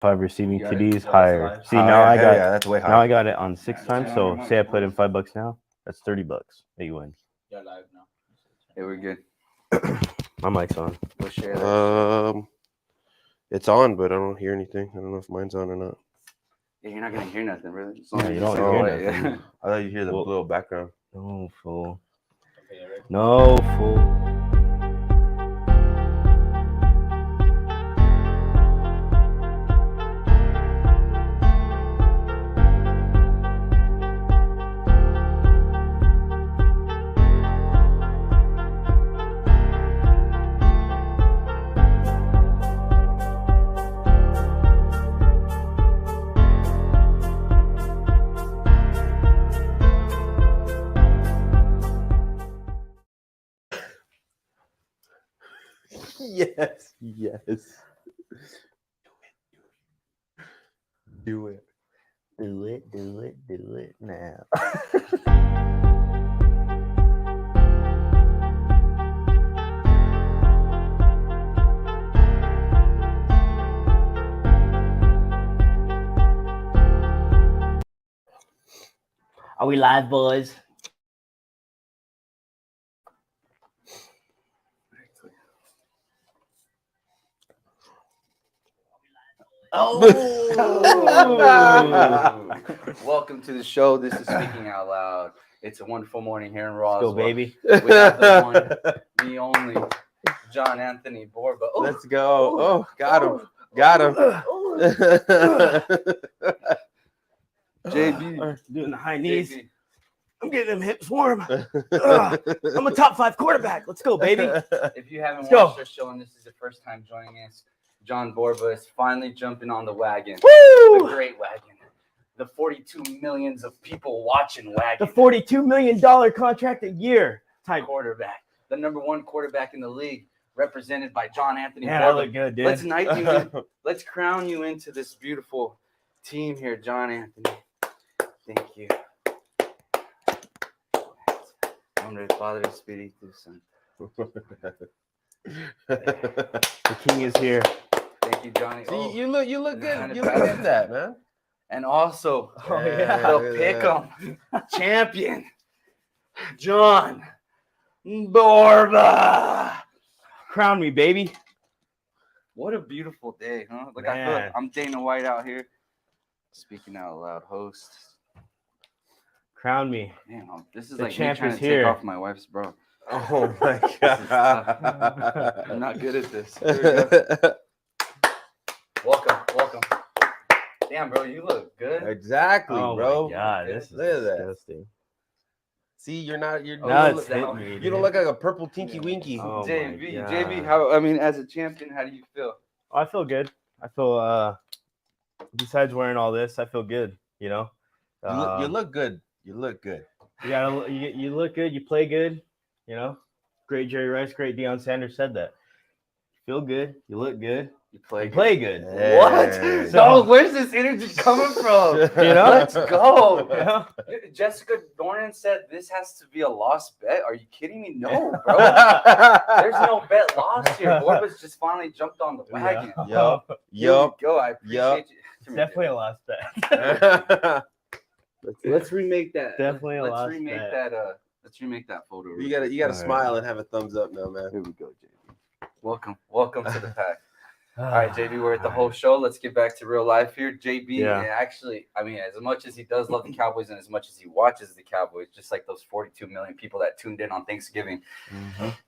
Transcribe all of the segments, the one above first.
5 receiving got it. TDs, Oh, higher. that's See, high. now I got that's way now I high. got it on 6 times. Yeah, So yeah, say I put yeah. in $5 now, that's $30 that you win. Yeah, live now. Yeah, we're good. My mic's on. We'll share that. It's on, but I don't hear anything. I don't know if mine's on or not. Yeah, you're not gonna hear nothing, really. Yeah, you don't Say hear away, nothing. yeah. I thought you hear the Well- little background. No fool. Okay, ready? No fool. Yes, yes. Do it. Do it now. Are we live, boys? Oh! Welcome to the show. This is Speaking Out Loud. It's a wonderful morning here in Let's Roswell. go, baby. We have the one, the only, John Anthony Borba. Oh, Let's go. Oh, got him. Got him. JB. Doing the high knees. JB. I'm getting them hips warm. I'm a top 5 quarterback. Let's go, baby. If you haven't Let's go. watched our show and this is your first time joining us, John Borba is finally jumping on the wagon. Woo! The great wagon. The 42 millions of people watching wagon. The $42 million contract a year type. Quarterback. The number 1 quarterback in the league, represented by John Anthony Man, I Borba. look good, dude. Let's knight you in. Let's crown you into this beautiful team here, John Anthony. Thank you. Nombre del Padre, Espíritu Santo. The king is here. Thank you, Johnny. See, you look good. Kinda You look proud. good at that, man. And also, Oh, the Pick'em champion, John Borba. Crown me, baby. What a beautiful day, huh? Like I feel like Man. I'm Dana White out here, speaking out loud, host. Crown me. Man, this is The like me champ trying is to take here. off my wife's bro. Oh my This is tough. god. I'm not good at this. Here we go. Welcome. Damn, bro, you look good. Exactly, Oh bro. my god, this is Look at that. disgusting. See, you're Now you it's don't hitting look, me. you don't look like a purple tinky winky. Oh my JB, God. as a champion, how do you feel? I feel good. I feel besides wearing all this, I feel good, you know. You look good. You look good. You look good, you play good, you know. Great Jerry Rice, great Deion Sanders said that. You feel good, you look good, You play you play good. What? Hey. No, where's this energy coming from? You know? Let's go. You know? Jessica Dornan said this has to be a lost bet. Are you kidding me? No, bro. There's no bet lost here. Borba's just finally jumped on the wagon. Yup. Here Yup. we go. I appreciate Yup. you. Come here, Definitely a lost bet. Let's remake that. Definitely a let's lost remake bet. that. Let's remake that photo. You gotta All right. smile and have a thumbs up now, man. Here we go, JB. Welcome to the pack. All right, JB, we're at the whole show. Let's get back to real life here. JB, Yeah. actually, I mean, as much as he does love the Cowboys and as much as he watches the Cowboys, just like those 42 million people that tuned in on Thanksgiving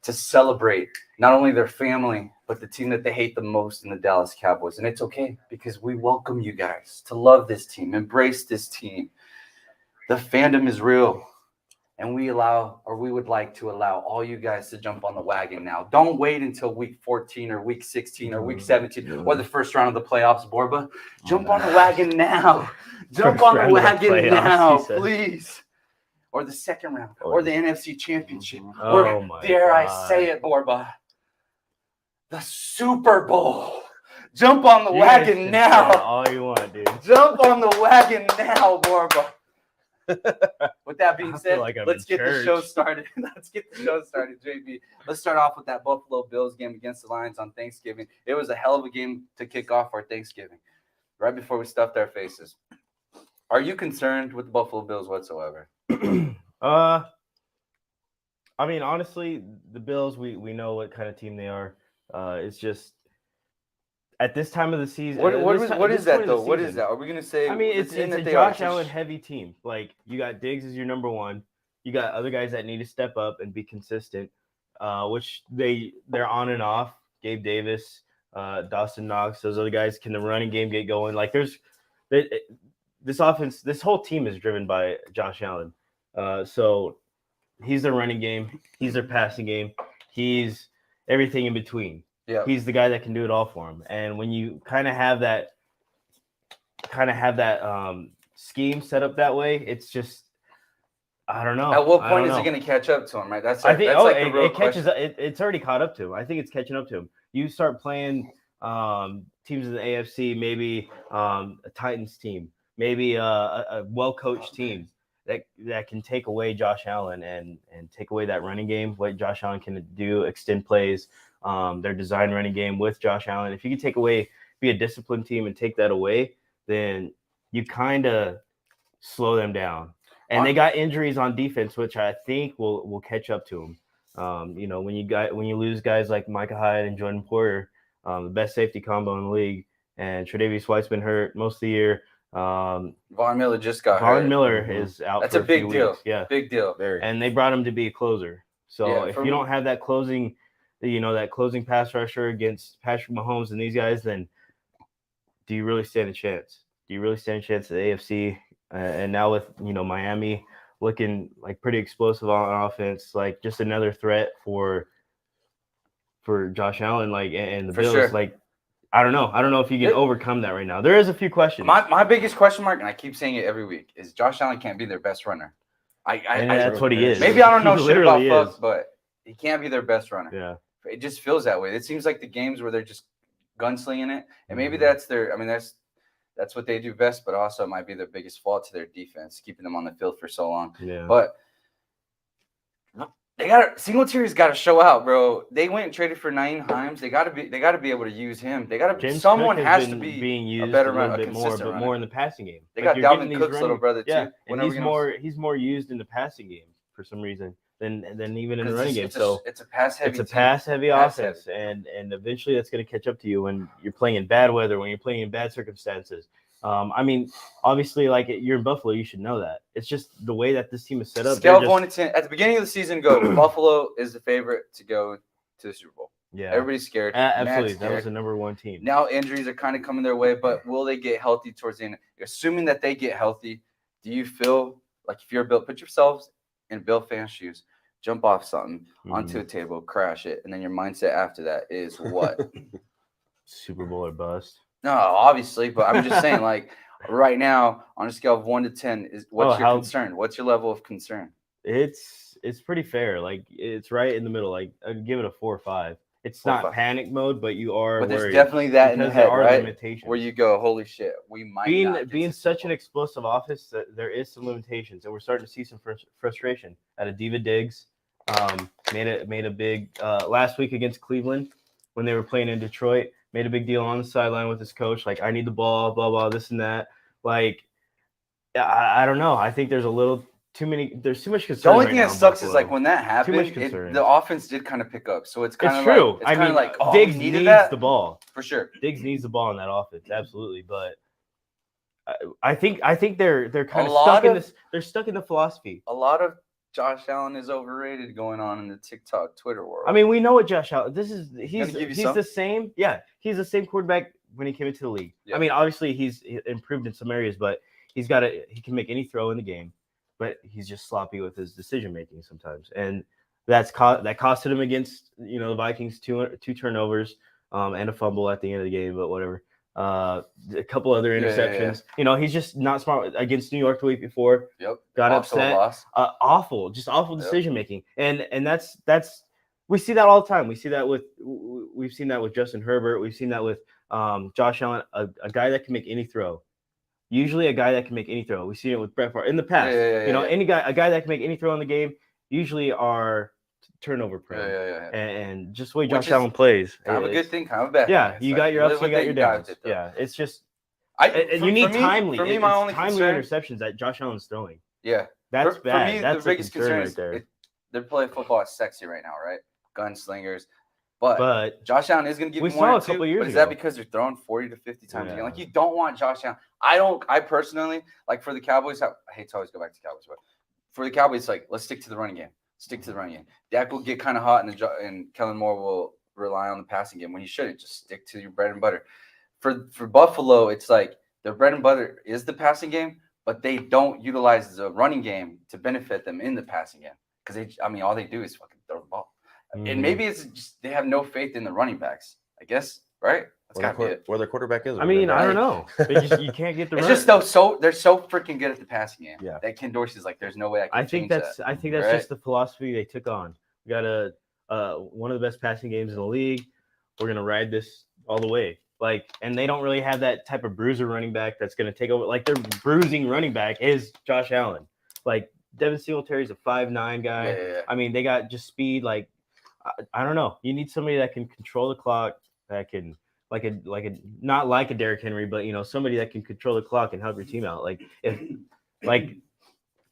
to celebrate not only their family, but the team that they hate the most in the Dallas Cowboys. And it's okay because we welcome you guys to love this team, embrace this team. The fandom is real. And we would like to allow all you guys to jump on the wagon now. Don't wait until week 14 or week 16 or week 17 or the first round of the playoffs, Borba. Jump on the wagon now. Jump First on the round of the wagon playoffs, now, he said. please. Or the second round or the NFC Championship. Oh Or my dare I God. say it, Borba, the Super Bowl. Jump on the You guys wagon can now. say all you want, dude. Jump on the wagon now, Borba. With that being I said, feel like I'm let's in get the show church. started. Let's get the show started, JB. Let's start off with that Buffalo Bills game against the Lions on Thanksgiving. It was a hell of a game to kick off our Thanksgiving. right before we stuffed our faces. Are you concerned with the Buffalo Bills whatsoever? I mean, honestly, the Bills, we know what kind of team they are. It's just at this time of the season. What What is that though? What is that? Are we gonna say? I mean, the it's team a that they Josh are? Allen heavy team. Like you got Diggs as your number one. You got other guys that need to step up and be consistent, which they're on and off. Gabe Davis, Dawson Knox, those other guys. Can the running game get going? Like this offense, this whole team is driven by Josh Allen. So he's their running game. He's their passing game. He's everything in between. Yeah. He's the guy that can do it all for him. And when you kind of have that scheme set up that way, it's just I don't know. At what point is it going to catch up to him? Right. That's like the real it catches. It's already caught up to him. I think it's catching up to him. You start playing teams of the AFC, maybe a Titans team, maybe a well-coached team that can take away Josh Allen and take away that running game. What Josh Allen can do, extend plays, their design running game with Josh Allen. If you can be a disciplined team and take that away, then you kind of slow them down. And they got injuries on defense, which I think will catch up to them. When you lose guys like Micah Hyde and Jordan Poyer, the best safety combo in the league, and Tre'Davious White's been hurt most of the year. Von Miller just got hurt. Von Miller is out. That's for a big few deal. Weeks. Yeah, big deal. Very. And they brought him to be a closer. So if you don't have that closing, that closing pass rusher against Patrick Mahomes and these guys, then do you really stand a chance? Do you really stand a chance at the AFC? And now with Miami looking like pretty explosive on offense, like just another threat for Josh Allen, like and the Bills, sure. like I don't know if you can overcome that right now. There is a few questions. My biggest question mark, and I keep saying it every week, is Josh Allen can't be their best runner. That's what he is. Maybe I don't know shit about fuck, but he can't be their best runner. Yeah, it just feels that way. It seems like the games where they're just gunslinging it, and maybe that's their. I mean, that's what they do best, but also it might be their biggest fault to their defense, keeping them on the field for so long. Yeah. But Singletary's got to show out, bro. They went and traded for Naeem Hines. They got to be able to use him. Someone has to be being used a better a little runner, bit more, but more in the passing game. They got Dalvin Cook's little brother too. Yeah, and he's more used in the passing game for some reason than even in the running game. So it's a pass heavy offense, and eventually that's going to catch up to you when you're playing in bad weather, when you're playing in bad circumstances. I mean, obviously, like you're in Buffalo, you should know that. It's just the way that this team is set up. Scale of 1 to 10 at the beginning of the season. Buffalo is the favorite to go to the Super Bowl. Yeah, everybody's scared. Absolutely, that was the number one team. Now injuries are kind of coming their way, but will they get healthy towards the end? Assuming that they get healthy, do you feel like if you're Bill, put yourselves in Bill fans' shoes, jump off something onto a table, crash it, and then your mindset after that is what? Super Bowl or bust. No, obviously, but I'm just saying, like right now, on a scale of 1 to 10, what's your concern? What's your level of concern? It's pretty fair. Like it's right in the middle. Like I'd give it a 4 or 5. It's not panic mode, but you are. But there's worried definitely that in the head, right? Limitations. Where you go, holy shit, we might being such an explosive offense that there is some limitations, and we're starting to see some frustration out of Diva Diggs. Made a big last week against Cleveland when they were playing in Detroit. Made a big deal on the sideline with his coach, like I need the ball, blah blah, this and that. Like, I don't know. I think there's a little too many. There's too much concern. The only thing that sucks is like when that happened, the offense did kind of pick up. So it's kind of true. Like, I mean, like Diggs needs the ball for sure. Diggs needs the ball in that offense, absolutely. But I think they're kind of stuck in this. They're stuck in the philosophy. A lot of Josh Allen is overrated going on in the TikTok, Twitter world. I mean, we know what Josh Allen. He's the same. Yeah, he's the same quarterback when he came into the league. Yeah. I mean, obviously he's improved in some areas, but he can make any throw in the game, but he's just sloppy with his decision making sometimes, and that costed him against the Vikings two turnovers and a fumble at the end of the game, but whatever. A couple other interceptions. Yeah. He's just not smart against New York the week before. Yep. Got upset. Awful decision making. And that's we see that all the time. We've seen that with Justin Herbert. We've seen that with Josh Allen, a guy that can make any throw. Usually a guy that can make any throw. We've seen it with Brett Favre in the past. A guy that can make any throw in the game usually are turnover prone. And just the way Josh Allen plays. Kind of a good thing, kind of a bad thing. Yeah, you got your ups, you got your downs. Yeah, it's just And you need timely. For me, It's my only timely concern, interceptions that Josh Allen's throwing. yeah, That's bad. For me, That's the biggest concern right is there. they're playing football is sexy right now, right? Gunslingers. But Josh Allen is going to give you saw one or a couple two. years But is ago. that because they're throwing 40 to 50 times a game? Yeah. Like, you don't want Josh Allen. I personally, like, for the Cowboys, I hate to always go back to Cowboys, but for the Cowboys, like, let's stick to the running game. Stick to the running game. Dak will get kind of hot, and Kellen Moore will rely on the passing game when he shouldn't. Just stick to your bread and butter. For Buffalo, it's like their bread and butter is the passing game, but they don't utilize the running game to benefit them in the passing game. Because all they do is fucking throw the ball. And maybe it's just they have no faith in the running backs, I guess, right? That's gotta be it. Where their quarterback is. I mean, I don't know. You can't get the It's run. just they're so freaking good at the passing game. Yeah. That Ken Dorsey's like, there's no way I think that's that. I think that's right? just the philosophy they took on. We got one of the best passing games in the league. We're gonna ride this all the way. Like, and they don't really have that type of bruiser running back that's gonna take over. Like, their bruising running back is Josh Allen. Like, Devin Singletary's a 5'9" guy. Yeah. I mean, they got just speed. Like, I don't know. You need somebody that can control the clock, that can not like a Derrick Henry, but somebody that can control the clock and help your team out. It's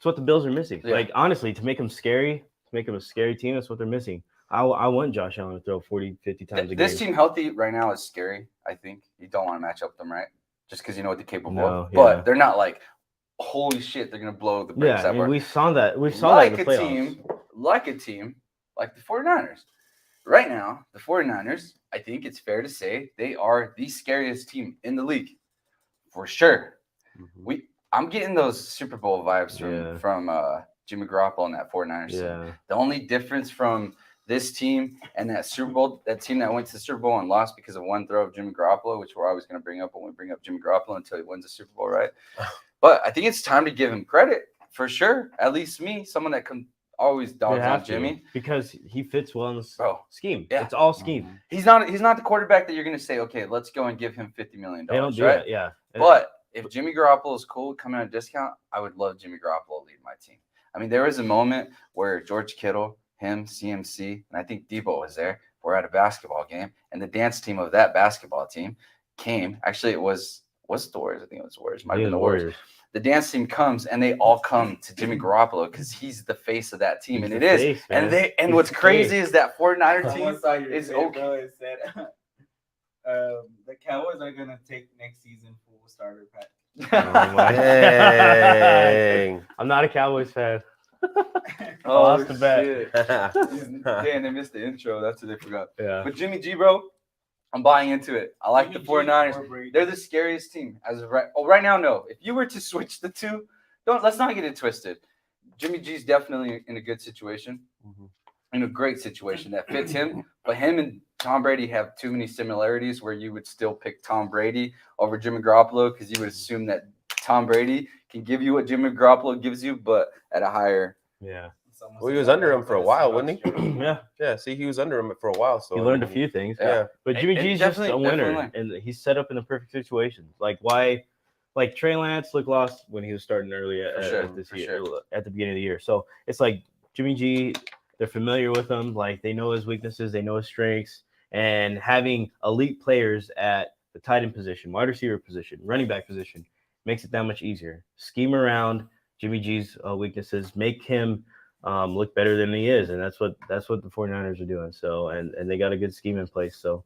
what the Bills are missing. Yeah. Like, honestly, to make them a scary team, that's what they're missing. I want Josh Allen to throw 40, 50 times a game. This team healthy right now is scary, I think. You don't want to match up with them, right? Just because you know what they're capable of. Yeah. But they're not like, holy shit, they're going to blow the brakes out. We saw that. We saw that in the playoffs. Like a team like the 49ers. Right now, the 49ers, I think it's fair to say they are the scariest team in the league. For sure. Mm-hmm. I'm getting those Super Bowl vibes from Jimmy Garoppolo and that 49ers team. The only difference from this team and that Super Bowl, that team that went to the Super Bowl and lost because of one throw of Jimmy Garoppolo, which we're always going to bring up when we bring up Jimmy Garoppolo until he wins the Super Bowl, right? But I think it's time to give him credit, for sure. At least me, someone that can always dogs on Jimmy. Because he fits well in the scheme. Yeah. It's all scheme. He's not the quarterback that you're going to say, okay, let's go and give him $50 million. They don't do right? that, yeah. But if Jimmy Garoppolo is cool coming at a discount, I would love Jimmy Garoppolo leading my team. I mean, there was a moment where George Kittle, him, CMC, and I think Debo was there. We're at a basketball game, and the dance team of that basketball team came. Actually, it was the Warriors. I think it was the Warriors. Might have been the Warriors. The dance team comes, and they all come to Jimmy Garoppolo because he's the face of that team, and it is. Face, and what's crazy is that 49er team is okay. Bro, it said, the Cowboys are gonna take next season full starter pack. Oh my Dang. I'm not a Cowboys fan. Oh, lost the bet. shit. Damn, they missed the intro. That's what they forgot. Yeah. But Jimmy G, bro, I'm buying into it. I like the 49ers. They're the scariest team as of right now. No, if you were to switch the two, let's not get it twisted. Jimmy G's definitely in a good situation, in a great situation that fits him. But him and Tom Brady have too many similarities where you would still pick Tom Brady over Jimmy Garoppolo because you would assume that Tom Brady can give you what Jimmy Garoppolo gives you, but at a higher. Yeah. Well, he was under him for a while, wasn't he? Yeah. Yeah. See, he was under him for a while, so he learned a few things. Yeah. But Jimmy G's just a winner, and he's set up in the perfect situation. Like, why? Like, Trey Lance looked lost when he was starting early at the beginning of the year. So it's like Jimmy G, they're familiar with him. Like, they know his weaknesses, they know his strengths, and having elite players at the tight end position, wide receiver position, running back position makes it that much easier. Scheme around Jimmy G's weaknesses, make him look better than he is, and that's what the 49ers are doing. So and they got a good scheme in place. So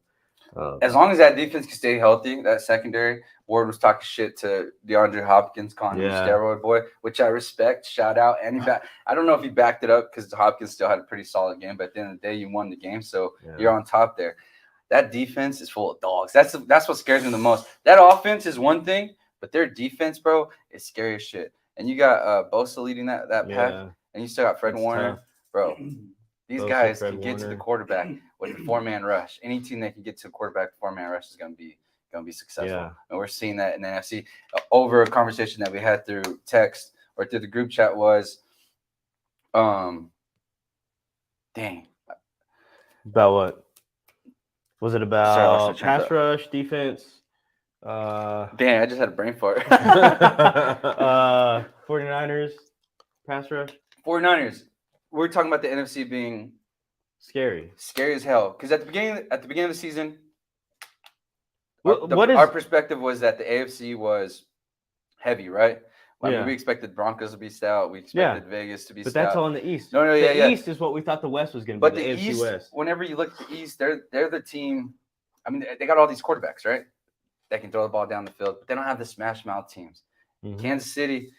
as long as that defense can stay healthy, that secondary, Ward was talking shit to DeAndre Hopkins, calling him steroid boy, which I respect. Shout out, and I don't know if he backed it up because Hopkins still had a pretty solid game, but at the end of the day, you won the game, so you're on top there. That defense is full of dogs. That's what scares me the most. That offense is one thing, but their defense, bro, is scary as shit. And you got Bosa leading that pack, and you still got Fred Warner, bro. These guys can get to the quarterback with the 4-man rush. Any team that can get to a quarterback 4-man rush is gonna be successful. Yeah. And we're seeing that in the NFC. Over a conversation that we had through text or through the group chat was, dang. About what? Was it about pass rush, defense? Damn, I just had a brain fart. 49ers, pass rush. 49ers. We're talking about the NFC being scary as hell. Because at the beginning of the season, Our perspective was that the AFC was heavy, right? I mean, Yeah. we expected Broncos to be stout. We expected Vegas to be But stout. that's all in the East. The East is what we thought the West was going to be. But the AFC East, West. whenever you look at the East, they're the team. I mean, they got all these quarterbacks, right? That can throw the ball down the field, but they don't have the smash mouth teams. Mhm. Kansas City,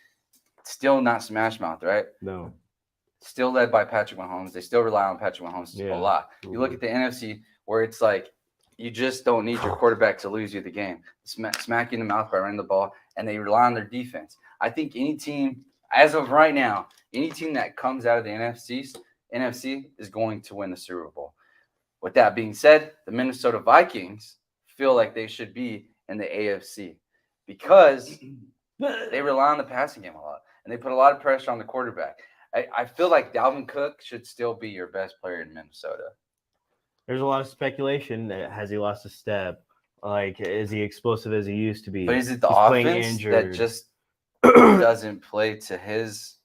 still not smash mouth, right? No. Still led by Patrick Mahomes. They still rely on Patrick Mahomes a lot. You look at the NFC, where it's like you just don't need your quarterback to lose you the game. Smack you in the mouth by running the ball, and they rely on their defense. I think any team, as of right now, any team that comes out of the NFC is going to win the Super Bowl. With that being said, the Minnesota Vikings feel like they should be in the AFC because they rely on the passing game a lot, and they put a lot of pressure on the quarterback. I feel like Dalvin Cook should still be your best player in Minnesota. There's a lot of speculation that has he lost a step? Like, is he explosive as he used to be? But is it the He's playing offense injured. that just doesn't play to his?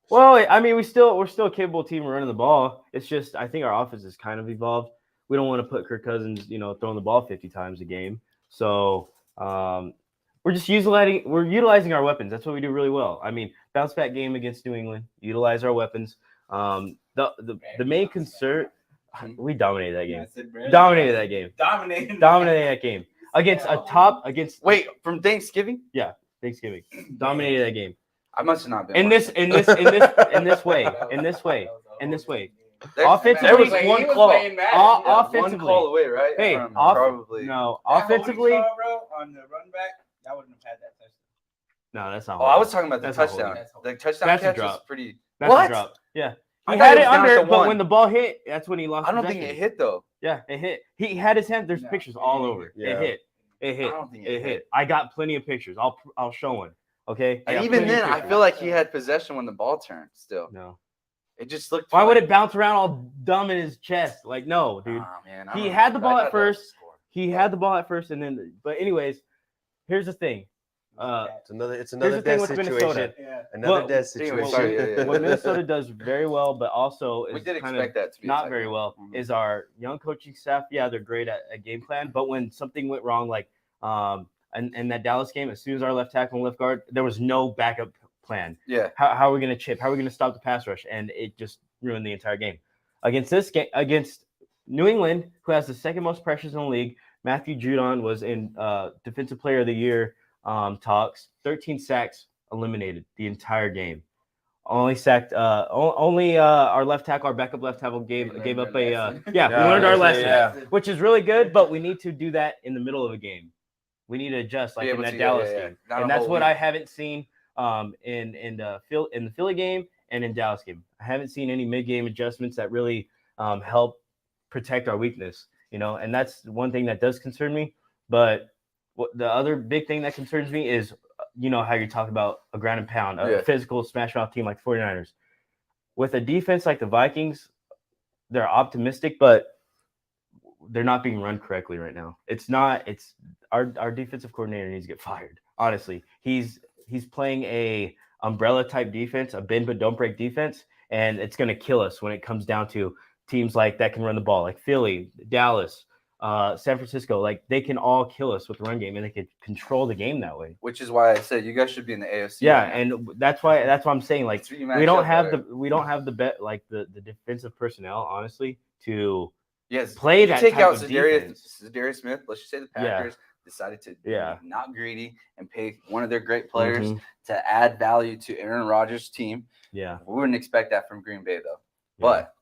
Well, I mean, we're still a capable team running the ball. It's just I think our offense has kind of evolved. We don't want to put Kirk Cousins, throwing the ball 50 times a game. So we're just utilizing our weapons. That's what we do really well. I mean, bounce back game against New England, utilize our weapons. The main concern, we dominated that game. Dominated that game against. Wait, from Thanksgiving? Yeah, Thanksgiving. Dominated that game. I must have not been. In this way. Offensively, there was one call. Offensively, one call away, right? Hey, probably. No, That offensively. holding call, bro, on the run back, that wouldn't have had that touchdown. No, that's not. Oh, I was talking about the That's not touchdown. holding. The touchdown That's a catch drop. was pretty. That's What? a drop. Yeah, I he thought had it it was down under, to but one. when the ball hit, that's when he lost. I don't think possession. it hit though. Yeah, it hit. He had his hand. There's No, pictures all over. Yeah. It hit. I don't think It hit. I got plenty of pictures. I'll show one. Okay. I And got even plenty of then, I pictures. feel like he had possession when the ball turned. Still, No. it just looked. Why would it bounce around all dumb in his chest? Like, no, dude. Oh, man, He had the ball at first. He had the ball at first, and then. But anyways, here's the thing. It's another Here's dead the thing with situation. Minnesota. Yeah. Another Well, dead anyway, situation. sorry, yeah. What Minnesota does very well, but also We is did kind expect of that to be not tight very game. well, Mhm. is our young coaching staff. Yeah, they're great at a game plan, but when something went wrong, like in that Dallas game, as soon as our left tackle and left guard, there was no backup plan. Yeah. How are we going to chip? How are we going to stop the pass rush? And it just ruined the entire game. Against this game, against New England, who has the second most pressures in the league, Matthew Judon was in Defensive Player of the Year talks. 13 sacks, eliminated the entire game. Only sacked. Only our left tackle, our backup left tackle, gave up a. We learned our lesson, which is really good. But we need to do that in the middle of a game. We need to adjust, like Be in able that to, Dallas yeah. game, Not a and that's whole what week. I haven't seen in the Philly game and in Dallas game. I haven't seen any mid-game adjustments that really help protect our weakness. And that's one thing that does concern me. But the other big thing that concerns me is, how you talk about a ground and pound, a physical smash mouth team like 49ers. With a defense like the Vikings, they're optimistic, but they're not being run correctly right now. It's our defensive coordinator needs to get fired. Honestly, he's playing a umbrella type defense, a bend but don't break defense, and it's going to kill us when it comes down to teams like that can run the ball, like Philly, Dallas, San Francisco. Like, they can all kill us with the run game, and they can control the game that way. Which is why I said you guys should be in the AFC. Yeah, right now. and that's why I'm saying, like, That's where you we match don't up have better. the defensive personnel, honestly, to Yes, play you that take type out of Zadarius Smith. Let's just say the Yeah. Packers decided to Yeah. be not greedy and pay one of their great players Mhm. to add value to Aaron Rodgers' team. Yeah. We wouldn't expect that from Green Bay though. Yeah. But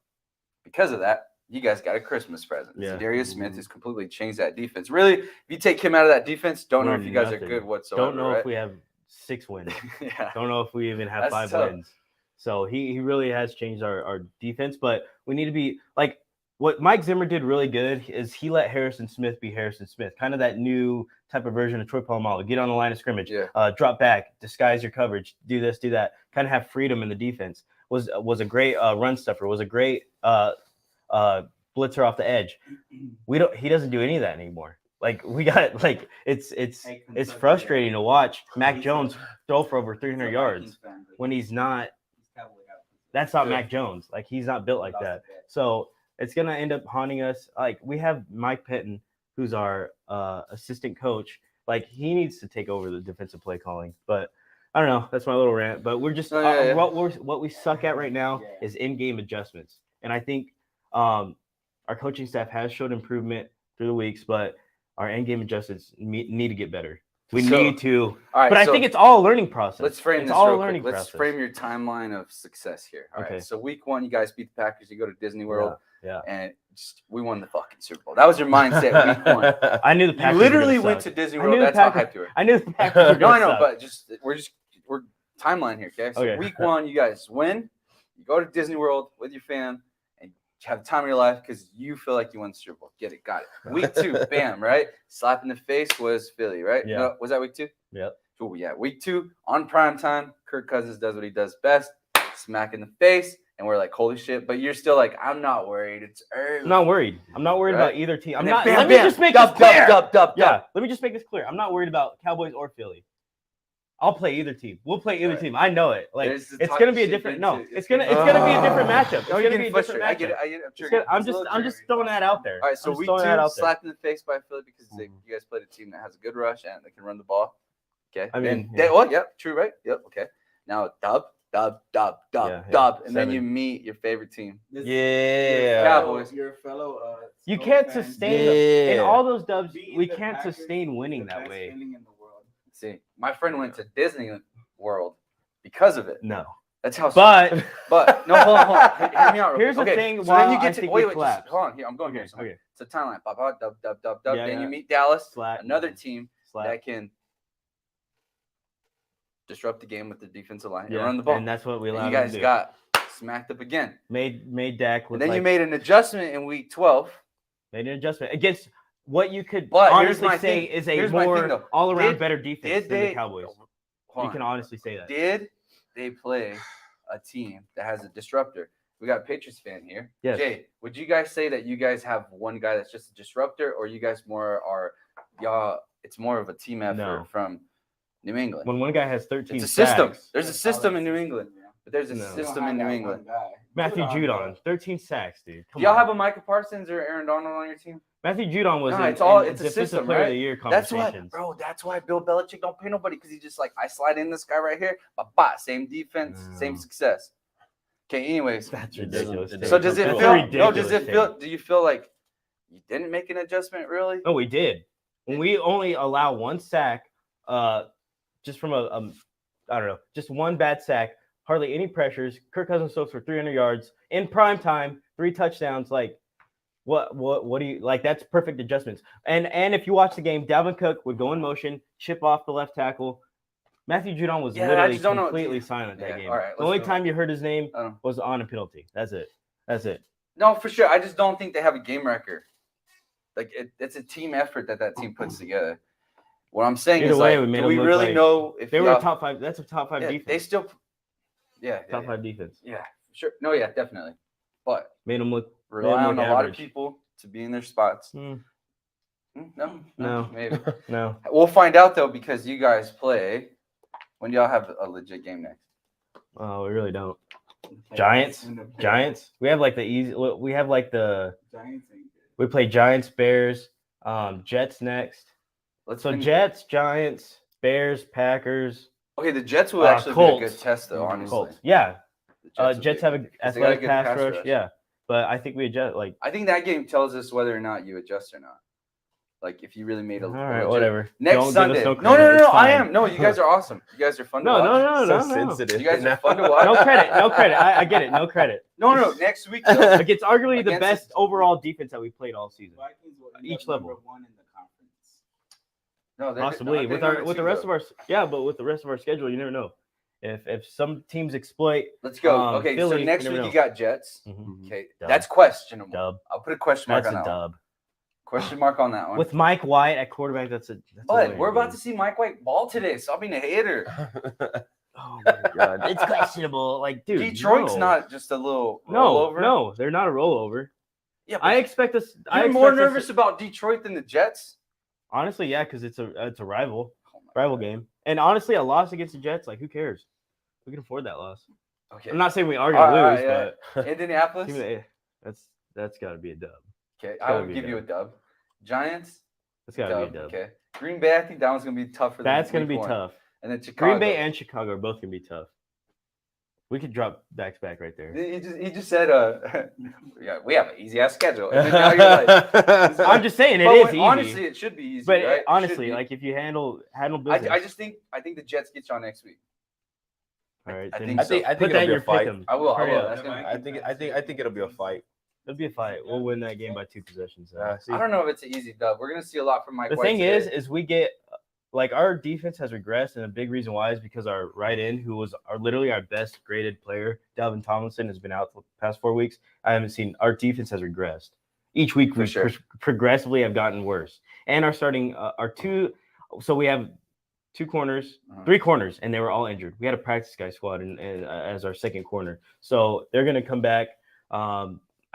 because of that, you guys got a Christmas present. Yeah. Zadarius Smith has completely changed that defense. Really, if you take him out of that defense, don't know We're if you guys nothing. are good whatsoever. Don't know right? if we have 6 wins. Yeah. Don't know if we even have That's 5 tough. wins. So he really has changed our defense, but we need to be like what Mike Zimmer did really good is he let Harrison Smith be Harrison Smith, kind of that new type of version of Troy Polamalu. Get on the line of scrimmage, drop back, disguise your coverage, do this, do that, kind of have freedom in the defense. Was a great run stuffer, was a great blitzer off the edge. He doesn't do any of that anymore. Like, we got, like, it's frustrating to watch Mac Jones throw for over 300 yards when he's not. That's not Mac Jones. Like, he's not built like that. So it's gonna end up haunting us. Like, we have Mike Pettin, who's our assistant coach, like he needs to take over the defensive play calling. But I don't know. That's my little rant. But we're just what we suck at right now is in-game adjustments, and I think our coaching staff has showed improvement through the weeks, but our in-game adjustments need to get better. We need to. All right, but I think it's all a learning process. Let's frame it's this all real a learning quick. Let's process. frame your timeline of success here. All Okay. right. So week 1, you guys beat the Packers. You go to Disney World. Yeah. And we won the fucking Super Bowl. That was your mindset week 1. I knew the You Packers literally were went suck. to Disney I World. knew the That's how Packers- hyped you were. I knew the Packers were No, I gonna know, suck. but we're timeline here, okay? So Okay. week 1, you guys win. You go to Disney World with your fam, and you have the time of your life because you feel like you won the Super Bowl. Get it, got it. Week 2, bam, right? Slap in the face was Philly, right? Yeah. No, was that week 2? Yep. Oh yeah, week 2 on prime time. Kirk Cousins does what he does best, smack in the face, and we're like, holy shit! But you're still like, I'm not worried. It's early. I'm not worried. I'm not worried Right? about either team. I'm And then not. bam, Let me bam, just make dub, this clear. dub. Yeah. Let me just make this clear. I'm not worried about Cowboys or Philly. I'll play either team. We'll play either Right. team. I know it. Like There's the it's talk gonna be a shit different. into No, it. it's gonna be a different matchup. It's No, gonna you're be getting a different frustrated. I matchup. get it. I'm It's triggered. good. I'm It's a little just triggering. throwing that out there. All right, so I'm just week throwing 2, that out there. slapped in the face by Philly because you guys played a team that has a good rush and they can run the ball. Okay. I mean, Yep, true, right? Yep. Okay. Now dub, Yeah, and then 7. you meet your favorite team. Yeah. Cowboys. Your fellow. You Skull can't fans, sustain in Yeah. all those dubs. beating We the can't Packers sustain is winning the that best way. feeling in the world. See, my friend went to Disney World because of it. No, That's how. but no, hold on. Hear me out. Real Here's quick. the Okay, thing, So then while you I get to think wait. we Just collapsed. hold on. Here, I'm going okay, here. Somewhere. okay. It's a timeline. Dub. Yeah, Then yeah. you meet Dallas, Slap. another team Slap. that can disrupt the game with the defensive line and Yeah, run the ball. and that's what we And allowed you them guys to do. got smacked up again. Made Dak look And then like you made an adjustment in week 12. made an adjustment against what you could But here's honestly my say thing. is a Here's my thing, more though. all-around Did- better defense than the Cowboys. Hold You on. can honestly say that. Did they play a team that has a disruptor? We got a Patriots fan here. Yes. Jay, would you guys say that you guys have one guy that's just a disruptor, or you guys more are y'all? It's more of a team effort No. from New England. When one guy has 13 It's a system. sacks, There's a system in New England, but there's a No. system in New England. Matthew Judon, 13 sacks, dude. Come Do y'all on. have a Micah Parsons or Aaron Donald on your team? Matthew Judon was No, in, it's all- in it's a defensive system, player right? of the year That's why, conversations. bro. That's why Bill Belichick don't pay nobody because he's just like, I slide in this guy right here, but same defense, same success. Okay, anyways. That's It ridiculous. doesn't- take. So does it That's a feel? No, ridiculous does it take. feel? Do you feel like you didn't make an adjustment really? No, we did. When we only allow one sack, just from a I don't know, just one bad sack, hardly any pressures. Kirk Cousins throws for 300 yards in prime time, 3 touchdowns. Like, what do you like? That's perfect adjustments. And if you watch the game, Dalvin Cook would go in motion, chip off the left tackle. Matthew Judon was Yeah, I literally just don't know. completely silent Yeah, that game. all right, The only let's go. time you heard his name Oh. was on a penalty. That's it. No, for sure. I just don't think they have a game record. Like it's a team effort that team puts together. What I'm saying Either is way, like, we made do them we look really like- know if They were y'all- a top 5. That's a top 5 yeah, defense. They still, yeah, top 5 defense. yeah, sure. No, yeah, definitely. But Made them look. rely on look a lot of average. people to be in their spots. Hmm, No, maybe. no. We'll find out though because you guys play. When do y'all have a legit game next? Oh, we really don't. Giants. We have like the easy. We have like the. Giants ain't good. We play Giants, Bears, Jets next. Let's So finish- Jets, Giants, Bears, Packers, Okay, the Jets will actually be Colts. a good test though. Honestly, Colts. Yeah, The would Jets be have a an good- 'cause they got a athletic good pass rush. Yeah, but I think we adjust. Like, I think that game tells us whether or not you adjust or not. Like if you really made a all right, legit- whatever. Next Don't Sunday. give us No, credit. It's I fine. am. No, you guys are awesome. You guys are fun to No, watch. no, So no, no. sensitive. You guys are now. fun to watch. No credit. No credit. I get it. No credit. No. Next week though. Like, it's arguably the Against best the- overall defense that we played all season. Vikings will end Each up level. number 1 in the conference. No, Possibly with the rest of our but with the rest of our schedule, you never know. If some teams exploit, Let's go. Okay, Philly, so next you week never you know. got Jets. Mhm. Okay, Dub. that's questionable. Dub. I'll put a question mark That's on a that one. dub. Question mark on that one. With Mike White at quarterback, that's a. But we're about to see Mike White ball today. Stop being a hater. Oh my god, it's questionable. Like, dude, Detroit's no. not just a little No, rollover. no, they're not a rollover. Yeah, but I expect us. you're more nervous about Detroit than the Jets. Honestly, yeah, because it's a rival Oh my God. game, and honestly, a loss against the Jets, like, who cares? We can afford that loss. Okay. I'm not saying we are gonna All right, lose, yeah. but Indianapolis. that's got to be a dub. Okay, I gotta would be a give you a dub. Giants. It's gotta be a dub. Okay. Green Bay, I think that one's gonna be tough for them. That's gonna week be one. tough. And then Chicago. Green Bay and Chicago are both gonna be tough. We could drop back to back right there. He just said, yeah, we have an easy ass schedule. And then now you're like, I'm just saying it but is easy. honestly, it should be easy. But right? honestly, like if you handle business, I think the Jets get you on next week. all right. I then think I think put it'll that in be your a fight. pick'em. I will. Hurry up. That's gonna be, I think it'll be a fight. It'll be a fight. We'll win that game by 2 possessions. I don't know if it's an easy dub. We're gonna see a lot from Mike. The White thing today. is we get like our defense has regressed, and a big reason why is because our right end, who was literally our best graded player, Dalvin Tomlinson, has been out the past 4 weeks. I haven't seen our defense has regressed. Each week we progressively have gotten worse. And our starting so we have 2 corners, 3 corners, and they were all injured. We had a practice guy squad as our second corner. So they're gonna come back.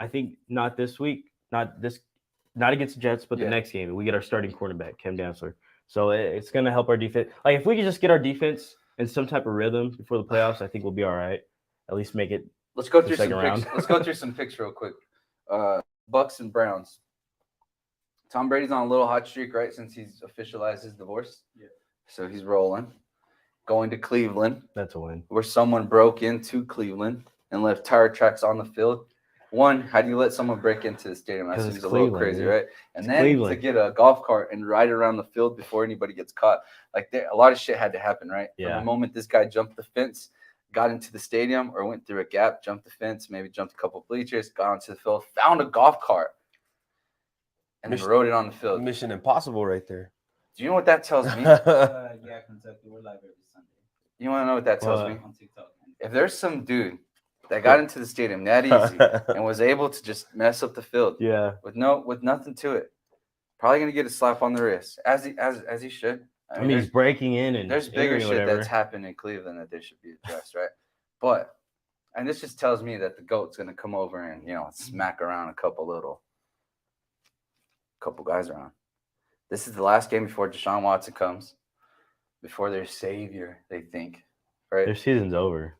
I think not this week, not against the Jets, but the next game. We get our starting cornerback, Cam Dantzler. So it's going to help our defense. Like if we could just get our defense in some type of rhythm before the playoffs, I think we'll be all right. At least make it. Let's go through second round. Let's go through some picks real quick. Bucks and Browns. Tom Brady's on a little hot streak, right? Since he's officialized his divorce. Yeah. So he's rolling. Going to Cleveland, That's a win. where someone broke into Cleveland and left tire tracks on the field. One, how do you let someone break into the stadium? That 'Cause seems it's a little Cleveland, crazy, dude. right? And It's then Cleveland. to get a golf cart and ride around the field before anybody gets caught. Like a lot of shit had to happen, right? From Yeah. the moment this guy jumped the fence, got into the stadium or went through a gap, jumped the fence, maybe jumped a couple bleachers, got onto the field, found a golf cart, and then rode it on the field. Mission Impossible right there. Do you know what that tells me? Yeah, Kentucky. We're live every Sunday You want to know what that tells What? me? on TikTok. If there's some dude that got into the stadium that easy and was able to just mess up the field Yeah. with nothing to it, probably gonna get a slap on the wrist as he should. I mean, he's breaking in and there's bigger entering shit whatever. that's happened in Cleveland that they should be addressed, right? But and this just tells me that the GOAT's gonna come over and smack around a couple guys around. This is the last game before Deshaun Watson comes, before their savior, they think, right? Their season's over.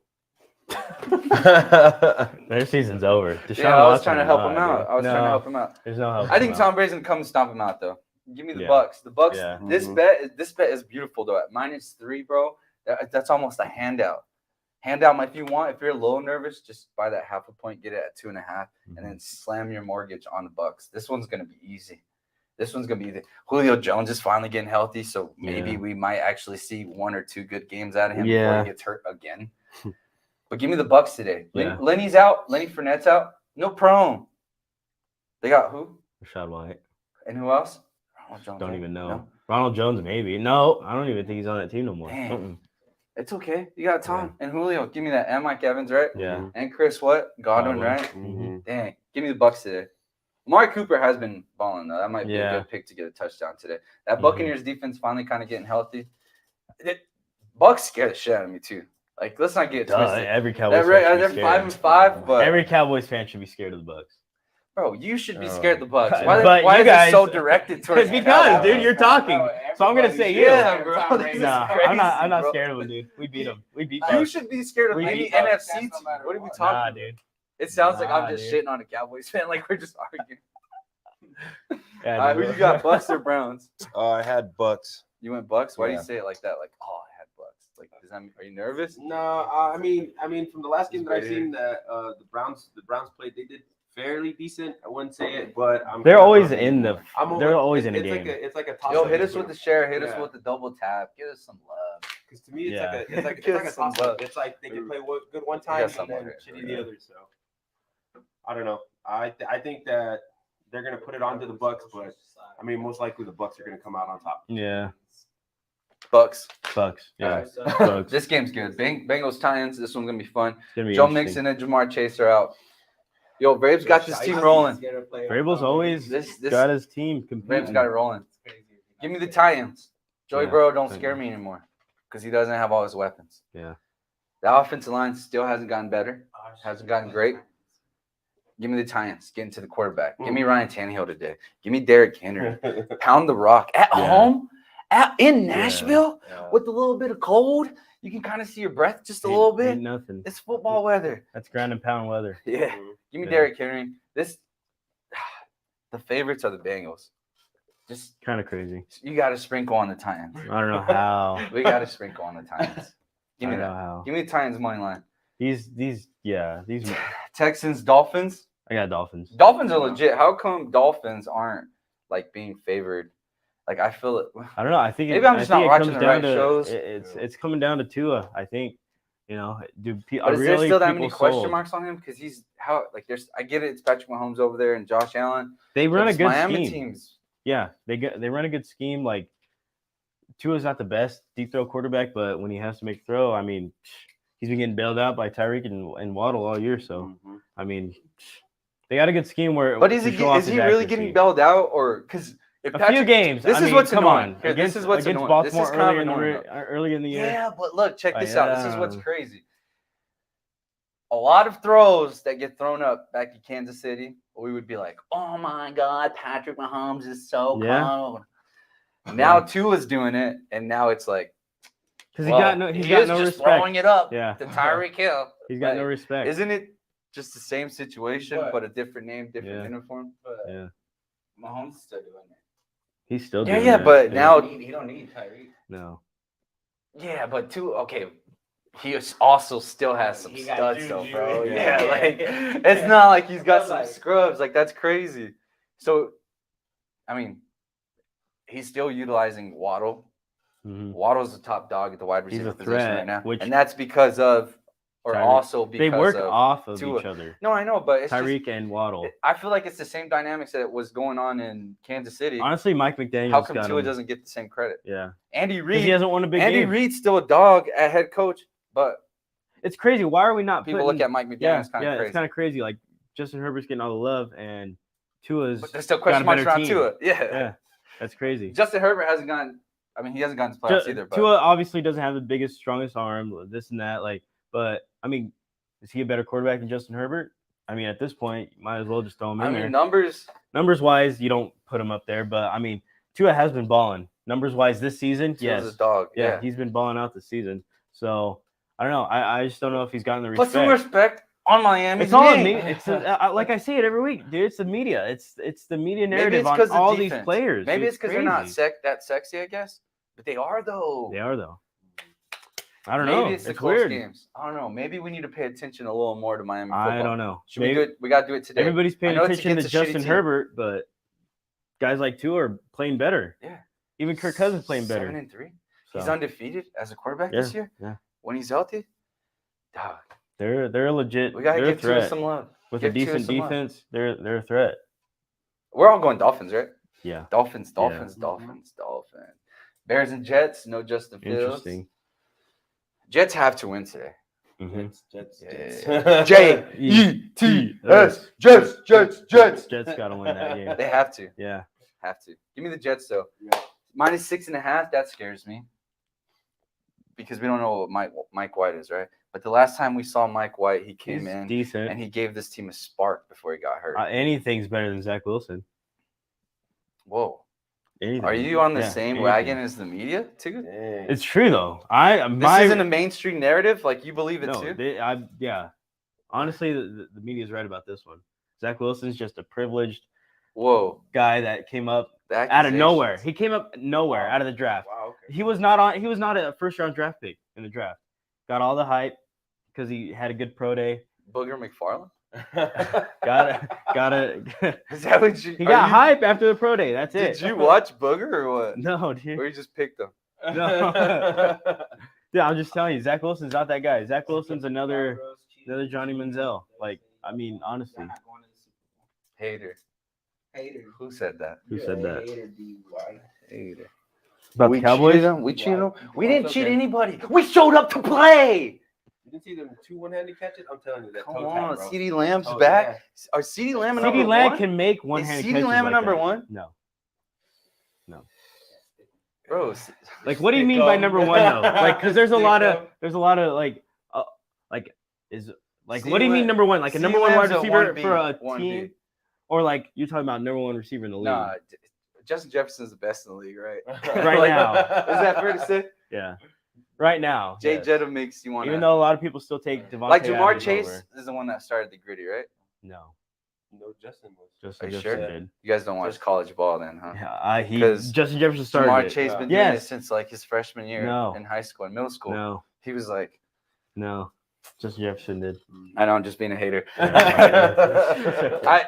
Their season's over. Deshaun Yeah, I was Watson, trying to help nah, him out. dude. I was trying to No, help him out. There's no help. I think Tom Brady's gonna come and stomp him out, though. Give me the Yeah. Bucks. The Bucks. Yeah. This bet is beautiful, though. At -3, bro, that's almost a handout. If you're a little nervous, just buy that half a point, get it at 2.5, and then slam your mortgage on the Bucks. This one's gonna be easy. Julio Jones is finally getting healthy, so maybe we might actually see 1 or 2 good games out of him before he gets hurt again. But give me the Bucks today. Yeah. Lenny's out. Lenny Fournette's out. No prone. They got who? Rashad White. And who else? Ronald Jones. Don't right? even know. No? Ronald Jones, maybe. No, I don't even think he's on that team no more. Dang. It's okay. You got Tom and Julio. Give me that. And Mike Evans, right? Yeah. And Chris what? Godwin, right? Mhm. Dang. Give me the Bucks today. Amari Cooper has been balling, though. That might be a Yeah. good pick to get a touchdown today. That Buccaneers defense finally kind of getting healthy. Bucks scare the shit out of me, too. Like, let's not get it twisted. Every Cowboys They're fan should they're be 5-5, but Every Cowboys fan should be scared of the Bucks. bro, you should be Oh. scared of the Bucks. But Why you is guys- it so directed towards Because, Cowboys? dude, you're talking. So I'm gonna say you. Yeah, bro. This is Nah, crazy, I'm not bro. scared of him, dude. We beat him. We beat You Bucks. should be scared of We any beat NFC Bucks. team. That's no matter What are we what. talking Nah, about? dude. It sounds like I'm Nah, just dude. shitting on a Cowboys fan. Like we're just arguing. Yeah, Who dude. you got, Bucks or Browns? I had Bucks. You went Bucks. Why do you Yeah. say it like that? Like, oh, I had Bucks. Like, does that mean, are you nervous? No, I mean, from the last game that I've Right seen, that the Browns played, they did fairly decent. I wouldn't say it, but They're always in the. They're always in a it's game. It's like a toss. Yo, hit us with the share. Hit us Yeah. with the double tap. Give us some love. Because to me, it's Yeah. like a Give us some toss up. love. It's like they can play good one got time and someone then here. shitty the other. So I don't know. I think that they're gonna put it onto the Bucks, but I mean, most likely the Bucks are gonna come out on top. Yeah. Bucks. Bucks. Yeah. Alright. Bucks. This game's good. Bengals Titans. This one's gonna be fun. It's gonna be Joe interesting. Mixon and Jamar Chase are out. Yo, Braves got this team rolling. Vrabel's always This got his team Braves competing. got it rolling. Give me the Titans. Joey Yeah, Burrow don't thank scare you. me anymore because he doesn't have all his weapons. Yeah. The offensive line still hasn't gotten better. Hasn't gotten great. Give me the Titans. Get into the quarterback. Give me Ryan Tannehill today. Give me Derrick Henry. Pound the rock at Yeah. home, in Nashville Yeah. with a little bit of cold. You can kind of see your breath just a Ain't- little bit. ain't nothing. It's football weather. That's ground and pound weather. Yeah. Give me Yeah. Derrick Henry. The favorites are the Bengals. Just Kind of crazy. you got to sprinkle on the Titans. I don't know how. We got to sprinkle on the Titans. Give I me don't know that. how. Give me the Titans money line. These. Texans, Dolphins. I got Dolphins. Dolphins are legit. How come Dolphins aren't like being favored? Like I feel it. I don't know. I think Maybe I'm just not watching the right shows. It's coming down to Tua. I think. You know, But is there still that many question marks on him? Because he's how like there's. I get it. It's Patrick Mahomes over there and Josh Allen. They run a good Miami scheme. teams. Yeah, they run a good scheme. Like Tua's not the best deep throw quarterback, but when he has to make a throw, I mean, he's been getting bailed out by Tyreek and Waddle all year. So I mean, they got a good scheme where. But is he really getting bailed out or because? A few games. This is what's annoying. This is what's annoying. Baltimore this is early in the year. Yeah, but look, check this out. This is what's crazy. A lot of throws that get thrown up back to Kansas City, we would be like, "Oh my God, Patrick Mahomes is so cold." Now Tua's doing it, and now it's like because he's got no respect. Throwing it up to Tyreek Hill. He's got no respect. Isn't it just the same situation, but a different name, different uniform? But Mahomes is still doing it. He's still doing it. But now he don't need Tyreek. No. Yeah, but he also still has some studs though, bro. Yeah, like it's not like he's got some scrubs. Like that's crazy. So, I mean, he's still utilizing Waddle. Mm-hmm. Waddle's the top dog at the wide receiver position right now, and that's because of. Or Tyreek. Also because they work off of each other. No, I know, but it's Tyreek and Waddle. I feel like it's the same dynamics that was going on in Kansas City. Honestly, Mike McDaniel. How come Tua doesn't get the same credit? Yeah, Andy Reid. He hasn't won a big Andy game. Reid's still a dog at head coach, but it's crazy. Why are we not? People look at Mike McDaniel. It's kind of crazy. It's kind of crazy. Like Justin Herbert's getting all the love, and Tua's. But there's still question marks around Tua. Yeah, that's crazy. Justin Herbert hasn't gone. I mean, he hasn't gone to playoffs either. But Tua obviously doesn't have the biggest, strongest arm. This and that. But I mean. Is he a better quarterback than Justin Herbert? I mean, at this point, you might as well just throw him in there. Numbers wise, you don't put him up there. But I mean, Tua has been balling. Numbers wise this season, Tua's a dog. Yeah, he's been balling out this season. So I don't know. I just don't know if he's gotten the respect. Put some respect on Miami. It's all me. It's like I say it every week, dude. It's the media. It's the media narrative on all these players. Maybe it's because they're not that sexy, I guess. But they are though. They are though. I don't know. Maybe it's the close games. I don't know. Maybe we need to pay attention a little more to Miami football. I don't know. Should we do it? We got to do it today. Everybody's paying attention to Justin Herbert, but guys like Tua are playing better. Yeah. Even Kirk Cousins playing better. 7-3. So. He's undefeated as a quarterback this year. Yeah. When he's healthy, dog. They're legit. We gotta give Tua some love. With a decent defense, they're a threat. We're all going Dolphins, right? Yeah. Dolphins. Bears and Jets. No Justin Fields. Interesting. Jets have to win today. Jets. J-E-T-S. Jets. Jets got to win that game. They have to. Yeah. Have to. Give me the Jets, though. Yeah. -6.5, that scares me. Because we don't know what Mike White is, right? But the last time we saw Mike White, he came in decent. And he gave this team a spark before he got hurt. Anything's better than Zach Wilson. Whoa. Anything. Are you on the same wagon as the media too? It's true though. This isn't a mainstream narrative. Like you believe it too? Yeah. Honestly, the media is right about this one. Zach Wilson's just a privileged guy that came up out of nowhere. He came up nowhere out of the draft. Wow, okay. He was not a first round draft pick in the draft. Got all the hype because he had a good pro day. Booger McFarland? got it. Is that what he got hype after the pro day? That's it. Did you watch Booger or what? No, dude. Or you just picked him? No. Dude, I'm just telling you, Zach Wilson's not that guy. Zach Wilson's another Johnny Manziel. Like, I mean, honestly. Hater. Who said that? Who said that? Hater. About the Cowboys? We cheated them. We didn't cheat anybody. We showed up to play. You didn't see them 2 one-handed catches? I'm telling you that. Come on, CeeDee Lamb's back. Yeah. Are CeeDee Lamb number CeeDee Lamb one? can make one-handed catches. CeeDee Lamb number one? No. Bro, like what do you mean by number one though? Like because there's a lot of like what do you mean number one? Like a number one wide receiver for a team, or like you're talking about number one receiver in the league? Nah, Justin Jefferson's the best in the league, right? Right now. Is that fair to say? Yeah. Right now. Jay Jetta makes you want to. Even though a lot of people still take Devontae like Jamar Adams Chase over. is the one that started the gritty, right? No. No, Justin was. Justin Are you Jefferson sure? did. You guys don't watch college ball then, huh? Yeah, 'Cause Justin Jefferson started Jamar it. Chase been doing Yes. it since like his freshman year No. in high school and middle school. No, He was like, no, Justin Jefferson did. I know I'm just being a hater. Yeah.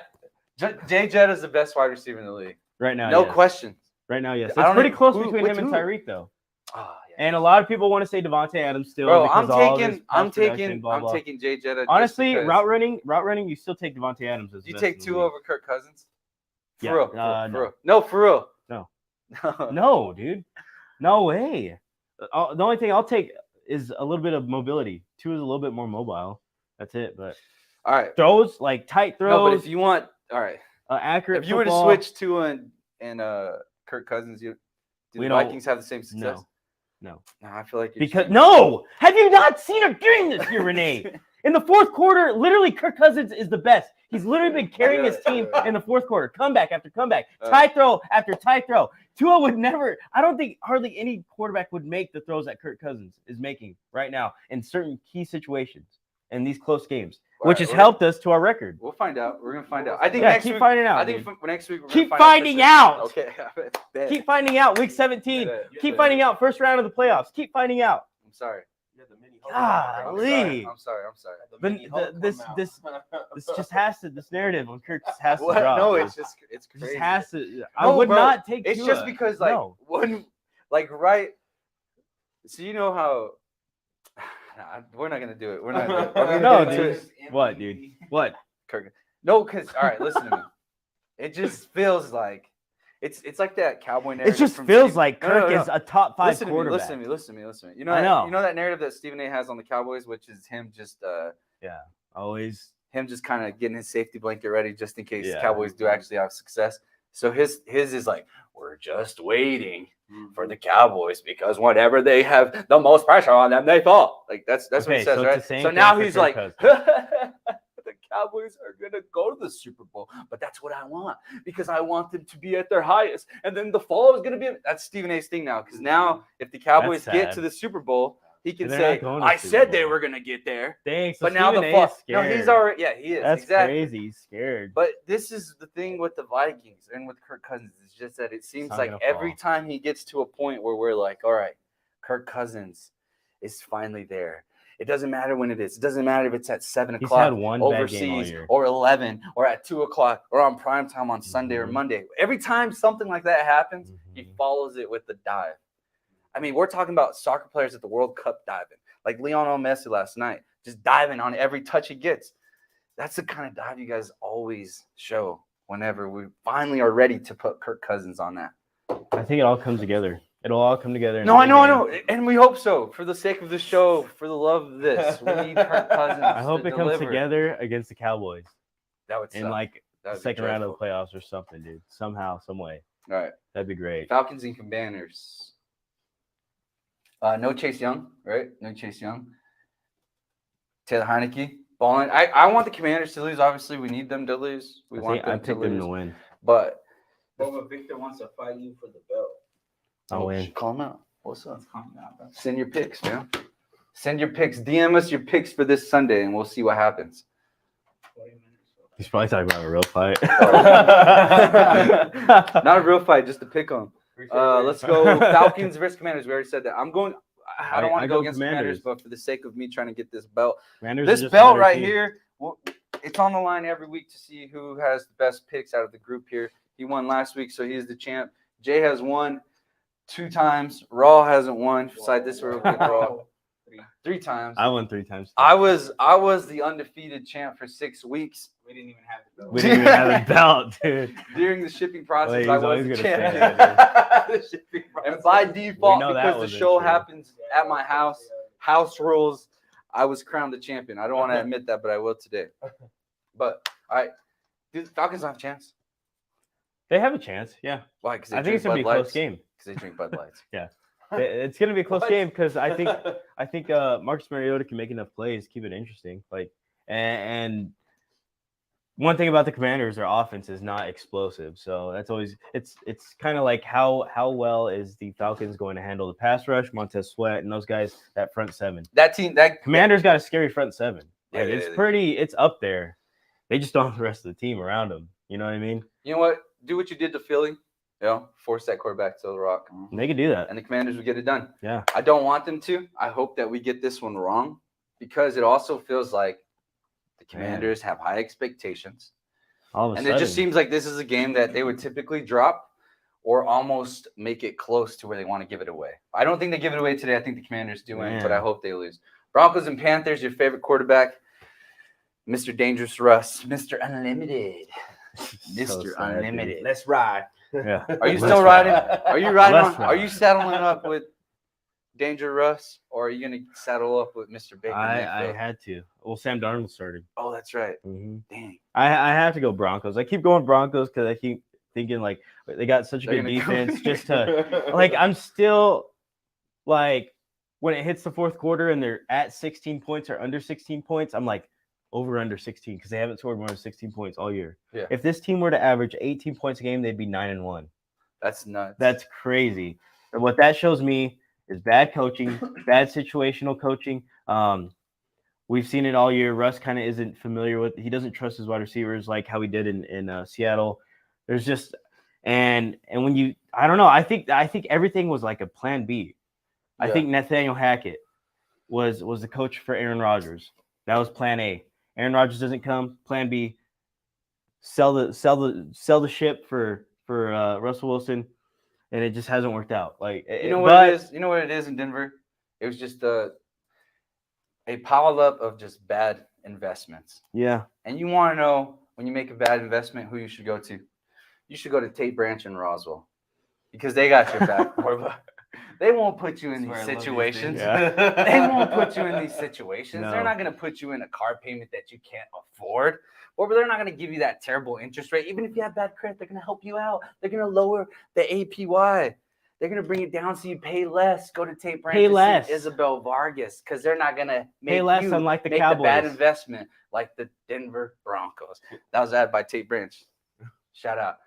Jay Jett is the best wide receiver in the league. Right now, No yes. question. Right now, yes. I It's don't pretty know close who- between with him and who? Tyreek, though. Oh, yeah. And a lot of people want to say Devontae Adams still. Bro, because I'm of all his taking pass production, blah, blah. Jay Jett. just Honestly, because route running, you still take Devontae Adams as the you best take in the two league. over Kirk Cousins. For Yeah, real, for real, no. for real. No, for real. No. No. No, dude. No way. The only thing I'll take is a little bit of mobility. Tua is a little bit more mobile. That's it. But All right. throws, like tight throws, No, but if you want, all right. accurate If you were to football, switch Tua and Kirk Cousins, do We the don't- Vikings have the same success? No. No, I feel like you're Because cheating. no, have you not seen a game this year, Renee? In the fourth quarter, literally, Kirk Cousins is the best. He's literally been carrying his team in the fourth quarter, comeback after comeback, tie throw after tie throw. Tua would never. I don't think hardly any quarterback would make the throws that Kirk Cousins is making right now in certain key situations in these close games, which has helped us to our record. We'll find out. We're gonna find out. I think Yeah, next keep week. finding out. I think dude. next week we're Keep gonna find finding out. out. Okay. Bet. Keep finding out. Week 17. Keep finding out. First round of the playoffs. Keep finding out. I'm sorry. Yeah, the mini Hulk. Golly. I'm sorry. The But mini Hulk this come out. this just has to. This narrative on Kirk just has to What? drop. No, dude. it's It crazy. just has to. I No, would bro, not take. It's Tua. just because like No. when right. So you know how. Nah, we're not gonna do it. We're not. Are we gonna No, get into dude. it? What, dude? What? Kirk. No, because all right, listen to me. It just feels like it's like that cowboy narrative. It just from feels Steve- like No, Kirk no, no. is a top 5 Listen to me. quarterback. Listen to me. You I know. You know that narrative that Stephen A. has on the Cowboys, which is him just Always. kind of getting his safety blanket ready just in case the Yeah. Cowboys do actually have success. So his is like, we're just waiting for the Cowboys because whenever they have the most pressure on them, they fall. Like that's what Okay, he says, so it's right? the same So thing now for he's Kirk like, Cousins. the Cowboys are gonna go to the Super Bowl, but that's what I want because I want them to be at their highest, and then the fall is gonna be. That's Stephen A's thing now because now if the Cowboys That's get sad. to the Super Bowl, he can They're say, not going to "I Super said they Bowl." were gonna get there." Dang, so But now the Stephen A. fall. is No, scared. he's already. Yeah, he is. That's exactly. crazy. He's scared. But this is the thing with the Vikings and with Kirk Cousins. It's just that it seems not like gonna every fall. time he gets to a point where we're like, all right, Kirk Cousins is finally there. It doesn't matter when it is. It doesn't matter if it's at 7 He's o'clock had one bad game all overseas year. or 11 or at 2 o'clock or on prime time on Sunday or Mhm. Monday. Every time something like that happens, he Mhm. follows it with the dive. I mean, we're talking about soccer players at the World Cup diving, like Lionel Messi last night, just diving on every touch he gets. That's the kind of dive you guys always show whenever we finally are ready to put Kirk Cousins on that. I think it all comes together. It'll all come together. in No, a I big know, game. and we hope so. For the sake of the show, for the love of this, we need Kirk Cousins. I hope to it comes deliver. together against the Cowboys That would in suck. like That the would be second round of the dreadful. playoffs or something, dude. Somehow, some way. All right, That'd be great. Falcons and Commanders. No Chase Young, right? No Chase Young. Taylor Heineke balling. I want the Commanders to lose. Obviously, we need them to lose. We want I them to picked them lose. to win. But Boba Victor wants to fight you for the belt. I'll win. Call him out. What's up? Let's calm down, bro. Send your picks, man. Send your picks. DM us your picks for this Sunday, and we'll see what happens. 40 minutes. He's probably talking about a real fight. Not a real fight, just a pick 'em. Let's go Falcons versus Commanders. We already said that. I'm going. I don't want I to go go against Commanders. Commanders, but for the sake of me trying to get this belt, Commanders are this just belt another right team. here, it's on the line every week to see who has the best picks out of the group here. He won last week, so he's the champ. Jay has won 2 times. Raw hasn't won. Beside this, real quick, Raw 3 times. I won 3 times. I was the undefeated champ for 6 weeks. We didn't even have the belt. We didn't even have a belt, dude. During the shipping process, he's I was always the gonna say champion. that, The shipping process. And by default, know that because the wasn't show true. happens at my house rules, I was crowned the champion. I don't want to admit that, but I will today. But all right, do the Falcons have a chance? They have a chance, yeah. Why? Because I think it's gonna be a close game. Because they drink Bud Lights. It's gonna be a close What? game because I think Marcus Mariota can make enough plays, keep it interesting. Like and one thing about the Commanders, their offense is not explosive. So that's always it's kind of like how well is the Falcons going to handle the pass rush, Montez Sweat and those guys, that front 7. That team, that Commanders got a scary front 7. Like Yeah, it's they- pretty, it's up there. They just don't have the rest of the team around them. You know what I mean? You know what? Do what you did to Philly. Force that quarterback to the rock. And they could do that. And the Commanders would get it done. Yeah. I don't want them to. I hope that we get this one wrong because it also feels like the Commanders have high expectations. All of a And sudden. it just seems like this is a game that they would typically drop or almost make it close to where they want to give it away. I don't think they give it away today. I think the Commanders do win, but I hope they lose. Broncos and Panthers, your favorite quarterback, Mr. Dangerous Russ, Mr. Unlimited. Mr. sad, Unlimited. dude. Let's ride. Yeah. Are you still riding? Are you riding Let's on? Are ride. you saddling up with Danger Russ, or are you gonna saddle up with Mr. Baker I Mayfield? had to. Well, Sam Darnold started. Oh, that's right. Mm-hmm. Dang. I have to go Broncos. I keep going Broncos because I keep thinking like they got such a They're good gonna go- defense. Just to like, I'm still like when it hits the fourth quarter and they're at 16 points or under 16 points, I'm like over under 16 because they haven't scored more than 16 points all year. Yeah. If this team were to average 18 points a game, they'd be 9-1. That's nuts. That's crazy. And what that shows me is bad coaching, bad situational coaching. We've seen it all year. Russ kind of isn't familiar with. He doesn't trust his wide receivers like how he did in Seattle. There's just and when you, I don't know. I think everything was like a plan B. I Yeah. think Nathaniel Hackett was the coach for Aaron Rodgers. That was plan A. Aaron Rodgers doesn't come. Plan B. Sell the ship for Russell Wilson, and it just hasn't worked out. Like you know what it is? You know what it is in Denver? It was just a pile up of just bad investments. Yeah. And you want to know when you make a bad investment who you should go to? You should go to Tate Branch and Roswell because they got your back. Borba. They won't put you in these situations. Yeah. They won't put you in these situations. No. They're not going to put you in a car payment that you can't afford. Or they're not going to give you that terrible interest rate. Even if you have bad credit, they're going to help you out. They're going to lower the APY. They're going to bring it down so you pay less. Go to Tate Branch Pay and see less. Isabel Vargas because they're not going to make Pay less, you unlike the make the bad Cowboys. investment like the Denver Broncos. That was ad by Tate Branch. Shout out.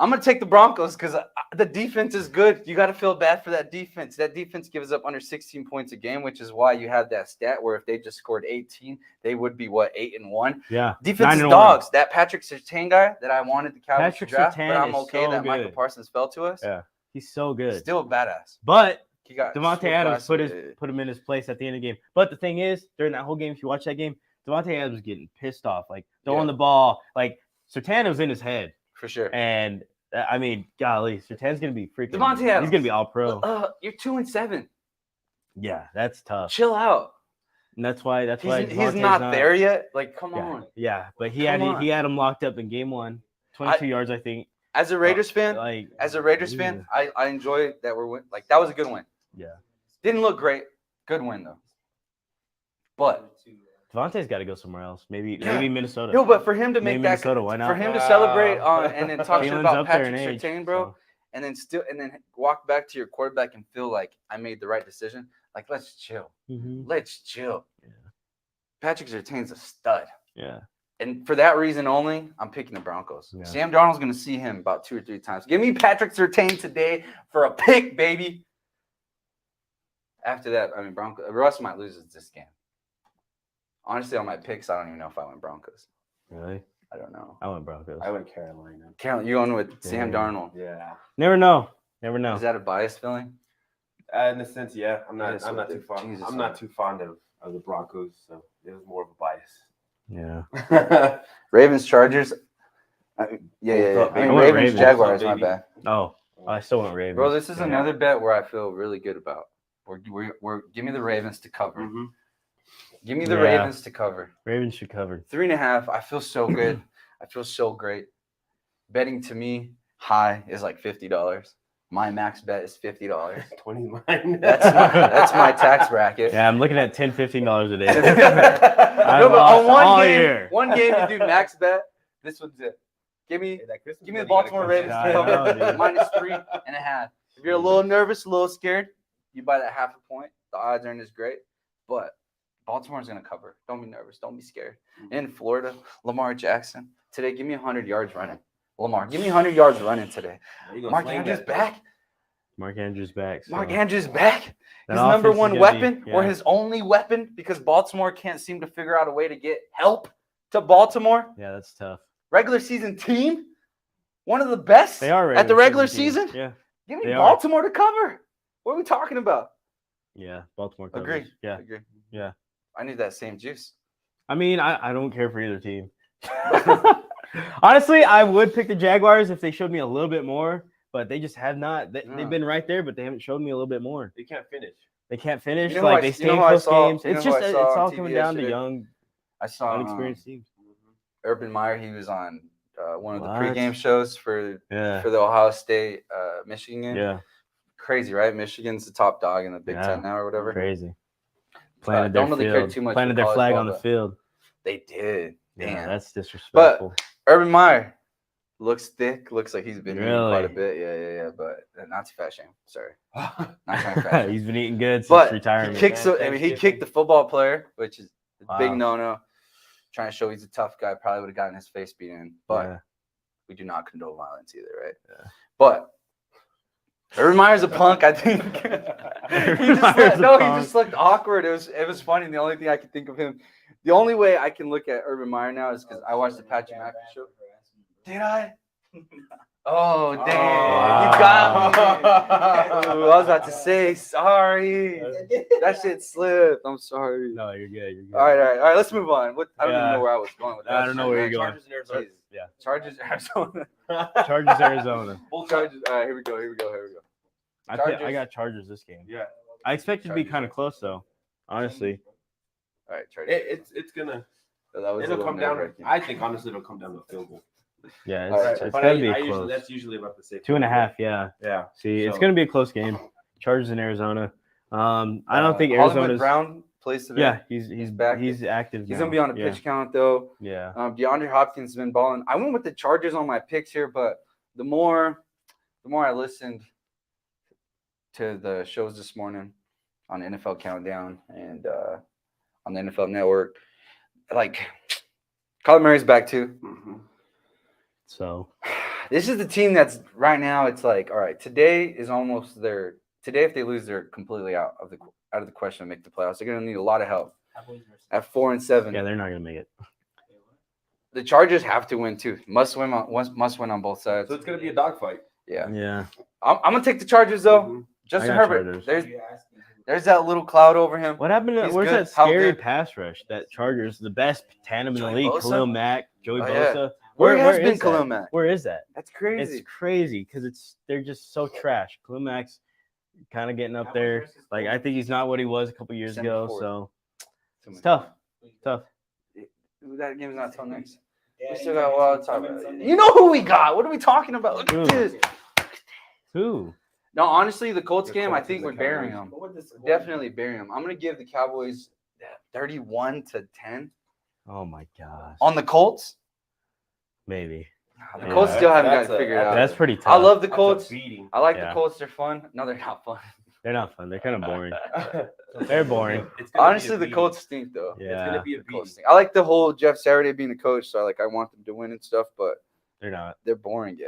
I'm going to take the Broncos because the defense is good. You got to feel bad for that defense. That defense gives up under 16 points a game, which is why you have that stat where if they just scored 18, they would be, 8-1? Yeah. Defense is 9-1. dogs. That Patrick Surtain guy that I wanted the Cowboys Patrick to draft, Surtain but I'm is okay so that Michael good. Parsons fell to us. Yeah. He's so good. Still a badass. But He got Devontae swooped Adams last- put him in his place at the end of the game. But the thing is, during that whole game, if you watch that game, Devontae Adams was getting pissed off, like throwing the ball. Like Surtain was in his head, for sure. and I mean, golly, Surtain's gonna be freaking. Devontae He's Adams. gonna be all pro. You're 2-7. Yeah, that's tough. Chill out. And that's why He's Devontae's not there yet. Like, come Yeah, on. yeah, but he Come on. had him locked up in game one, 22 yards, I think. As a Raiders fan, Like I enjoy that we're win. Like that was a good win. Yeah. Didn't look great. Good win though. But Devontae's got to go somewhere else. Maybe Minnesota. no, but for him to Maybe make that Minnesota. Why not? for him to celebrate on and then talk shit Thiel's about up there Patrick in age, Surtain, bro, so. and then walk back to your quarterback and feel like I made the right decision. Like let's chill. Mhm. Let's chill. Yeah. Patrick Surtain's a stud. Yeah. And for that reason only, I'm picking the Broncos. Yeah. Sam Darnold's going to see him about 2 or 3 times. Give me Patrick Surtain today for a pick, baby. After that, I mean, Russ might lose this game. Honestly, on my picks, I don't even know if I went Broncos. Really? I don't know. I went Broncos. I went Carolina. Carolyn, you going with Sam Yeah. Darnold? Yeah. Never know. Never know. Is that a biased feeling? In a sense, yeah. I'm Yeah, not. so I'm not the- too fond. Jesus, I'm not too fond of the Broncos, so it was more of a Yeah. bias. Ravens, Chargers. Yeah. What's up, I mean, I went Ravens, Ravens. Jaguars, What's up, my baby? bad. Oh, I still went Ravens. Bro, this is Yeah. another bet where I feel really good about. We're give me the Ravens to cover. Mhm. Give me the Yeah. Ravens to cover. Ravens should cover. 3.5. I feel so good. I feel so great. Betting to me high is like $50. My max bet is $50. 29. That's my tax bracket. Yeah, I'm looking at $10, $15 a day. No, but lost on all year. one game you do max bet. This one's it. Give me the Baltimore Ravens I to know, cover dude. -3.5. If you're a little nervous, a little scared, you buy that half a point. The odds aren't as great, but Baltimore's gonna cover. Don't be nervous. Don't be scared. In Florida, Lamar Jackson today. Give me 100 yards running. Lamar, give me 100 yards running today. Mark Andrews back. Mark Andrews back. so Mark Andrews back. that His number offense is one gonna weapon be- or yeah. his only weapon because Baltimore can't seem to figure out a way to get help to Baltimore. Yeah, that's tough. Regular season team, one of the best They are at the regular team. season. Yeah, Give me they are. Baltimore to cover. What are we talking about? yeah. Baltimore covers. Agree. Yeah, Agree. yeah. I need that same juice. I mean, I don't care for either team. Honestly, I would pick the Jaguars if they showed me a little bit more, but they just have not. They've been right there, but they haven't showed me a little bit more. They can't finish. They can't finish. You know Like who I- they stay you know in who I close saw- games. you know It's who just I it's saw on all TV coming down to yesterday? young, I saw unexperienced teams. Urban Meyer. He was on one of the What? pregame shows for Yeah, the Ohio State Michigan game. yeah, Crazy, right? Michigan's the top dog in the Big Yeah. Ten now or whatever. crazy. Planted their don't really care field. too much Planted for their college flag ball, on the but- field. They did. Yeah, Damn. that's disrespectful. Urban Meyer looks thick. Looks like he's been eating quite a Really? bit. Yeah. But not to fat shame. Sorry. Not trying to fat shame. He's been eating good since But retirement. he kicked. He kicked the football player, which is a big Wow. no-no. Trying to show he's a tough guy. Probably would have gotten his face beat in. But Yeah. we do not condone violence either, right? Yeah. But Urban Meyer's a punk, I think. he just looked awkward. It was funny. The only thing I could think of him, the only way I can look at Urban Meyer now is because I watched the Patrick McAfee show. Did I? Oh damn! Wow. You got me. Ooh, I was about to say sorry. That shit slipped. I'm sorry. No, you're good. You're good. All right. Let's move on. I don't even Yeah. know where I was going with that. I don't know where you're going. Chargers in Arizona. Jesus. Yeah. Chargers, Arizona. Chargers, Arizona. Chargers. All right, here we go. I Chargers. got Chargers this game. Yeah. I expect it to be Chargers. kind of close though. Honestly. All right, Chargers. It's gonna. So that was a It'll little come down. nerve-wracking. I think honestly it'll come down to a field goal. Yeah, All right, it's But gotta be usually, close. that's usually about the same. 2.5. Yeah. Yeah. See, it's So- gonna be a close game. Chargers in Arizona. I don't think Hollywood Arizona's. Brown plays today. Yeah, he's back. He's active. He's now. gonna be on a Yeah. pitch count though. Yeah. DeAndre Hopkins has been balling. I went with the Chargers on my picks here, but the more I listened to the shows this morning on NFL Countdown and on the NFL Network, like Kyler Murray's back too. Mhm. So This is the team that's right now. It's like, all right, today is almost their. Today, if they lose, they're completely out of the question to make the playoffs. They're gonna need a lot of help at 4-7. yeah, they're not gonna make it. The Chargers have to win too. Must win on both sides. So it's gonna be a dogfight. Yeah, Yeah. I'm gonna take the Chargers though. Mhm. Justin I got Herbert. Chargers. There's that little cloud over him. What happened to He's where's good. that How scary good? pass rush? That Chargers, the best tandem in the Joey league. Bosa? Khalil Mack, Joey Oh, yeah. Bosa. Where has is been that? Khalil Mack? Where is that? That's crazy. It's crazy because they're just so trash. Khalil Mack's kind of getting up there. Like I think he's not what he was a couple years ago. 74. So Too it's much. tough. Tough. That game's not till next. We still got a while to talk about. You know who we got? What are we talking about? Look Who? at this. Who? No, honestly, the Colts The game, I Colts think and we're the burying Cowboys. them. Definitely burying them. I'm gonna give the Cowboys 31-10 Oh my gosh. on the Colts. Maybe. The Yeah, Colts still haven't that's got it a- figured out. That's pretty tough. I love the That's a Colts. beating. I like Yeah. the Colts. They're fun. No, they're not fun. They're not fun. They're kind of boring. They're boring. It's gonna be Honestly, a the beating. Colts stink though. It's Yeah. gonna be a The beating. Colts stink. I like the whole Jeff Saturday being the coach, so I want them to win and stuff, but They're not. they're boring. Yeah,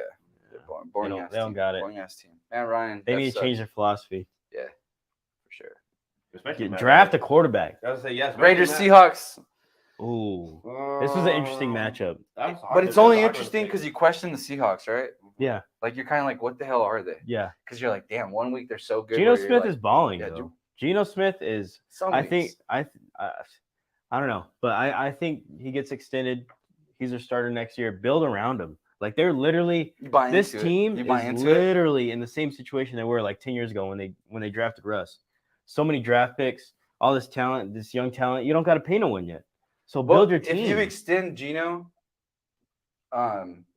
they're boring. Boring ass They don't team. got it. Boring ass team. Man, Ryan. They that need to sucks. change their philosophy. Yeah, for sure. Especially Matt Draft a Ryan. quarterback. I was gonna say yes. Raiders, Matt- Seahawks. Ooh. This was an interesting matchup. That was hard. But it's That's only hard to interesting pick. because you question the Seahawks, right? Yeah. Like you're kind of like, what the hell are they? Yeah. Because you're like, damn, 1 week they're so good. Geno where you're Smith like, is balling yeah, though. Geno Smith is some I think weeks. I don't know, but I think he gets extended. He's their starter next year. Build around him. Like they're literally You buy this into it. team You buy is into it. literally in the same situation they were like 10 years ago when they drafted Russ. So many draft picks, all this talent, this young talent. You don't got to pay no one yet. So Well, build your team. If you extend Geno,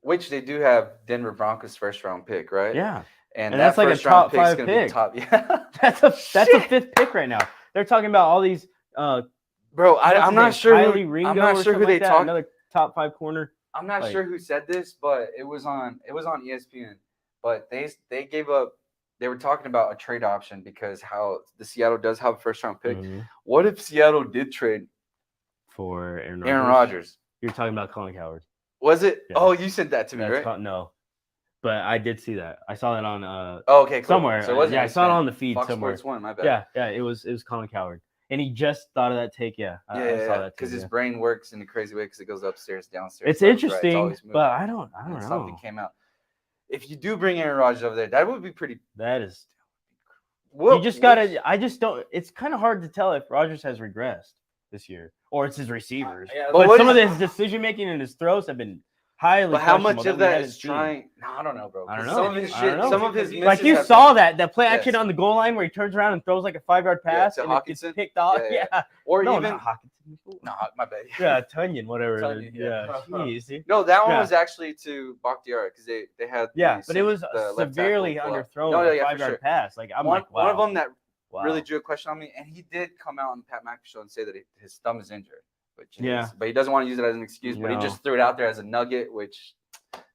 which they do have Denver Broncos first round pick, right? yeah, And that's that like a first round top pick's 5 gonna pick. be top. Yeah. that's a Shit. fifth pick right now. They're talking about all these. Bro, what's I'm his not name? sure. Kylie Who, Ringo I'm not or sure who something they like that, talked. Another top 5 corner. I'm not like- sure who said this, but it was on ESPN. But they gave up. They were talking about a trade option because how the Seattle does have a first round pick. Mhm. What if Seattle did trade For Aaron Aaron Rodgers? You're talking about Colin Coward. Was it? Yeah. Oh, you sent that to me, That's right? called- no, but I did see that. I saw that on Oh, okay, cool. somewhere. So it wasn't Yeah, I saw it ESPN. on the feed Fox somewhere. Sports 1, my bad. Yeah, it was Colin Coward. And he just thought of that take. Yeah, I saw that because too, his yeah. brain works in a crazy way because it goes upstairs, downstairs. It's left, right. interesting, always moving. but I don't And know. something came out. If you do bring Aaron Rodgers over there, that would be pretty. That is. Whoop, You just gotta. I just don't. It's kind of hard to tell if Rodgers has regressed this year or it's his receivers. Yeah, But but what some of is- his decision making and his throws have been highly. But how much questionable of we that haven't is seen. trying? No, I don't know, bro. I don't 'Cause know. Some of his I shit, don't know. some of his Like you misses have saw been- that play action Yes. on the goal line where he turns around and throws like a 5-yard pass to and it gets Hawkinson? picked off. Yeah, Yeah. or No, even not Hawkinson. no, my bad. Yeah, Tunyon, whatever. Tunyon, it is. yeah. Yeah. Jeez. dude. No, that one Yeah. was actually to Bakhtiari because they had. Yeah, the but it was the left severely tackle pull up. underthrown. No, a yeah, for 5-yard sure. pass. Like I'm One, like, wow. one of them that wow. really drew a question on me, and he did come out on the Pat McAfee show and say that his thumb is injured. Which Yeah. but he doesn't want to use it as an excuse. But he No. just threw it out there as a nugget, which.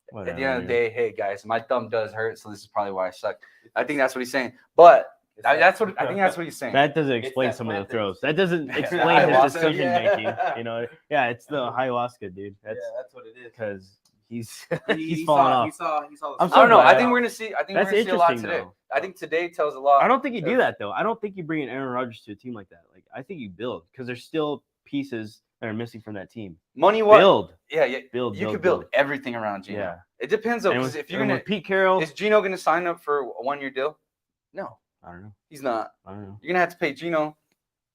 Whatever, At the end of the dude. day, hey guys, my thumb does hurt, so this is probably why I suck. I think that's what he's saying. But I think that's what he's saying. That doesn't It's explain that some of the plant throws. That doesn't Yeah, explain his ayahuasca, decision yeah. making. You know, yeah, it's the ayahuasca, dude. That's Yeah, that's what it is. because he's He he's falling off. He saw the I'm I don't know. I glad. think we're gonna see. I think That's we're gonna see a lot interesting, today. though. I think today tells a lot. I don't think you do that though. I don't think you bring in Aaron Rodgers to a team like that. Like I think you build because there's still pieces that are missing from that team. Money what? Build, Yeah. build. You build, could build build. everything around Gino. Yeah. It depends though, And because with, if you're and gonna, with Pete Carroll, is Gino gonna sign up for a 1-year deal? No, I don't know. he's not. I don't know. You're gonna have to pay Gino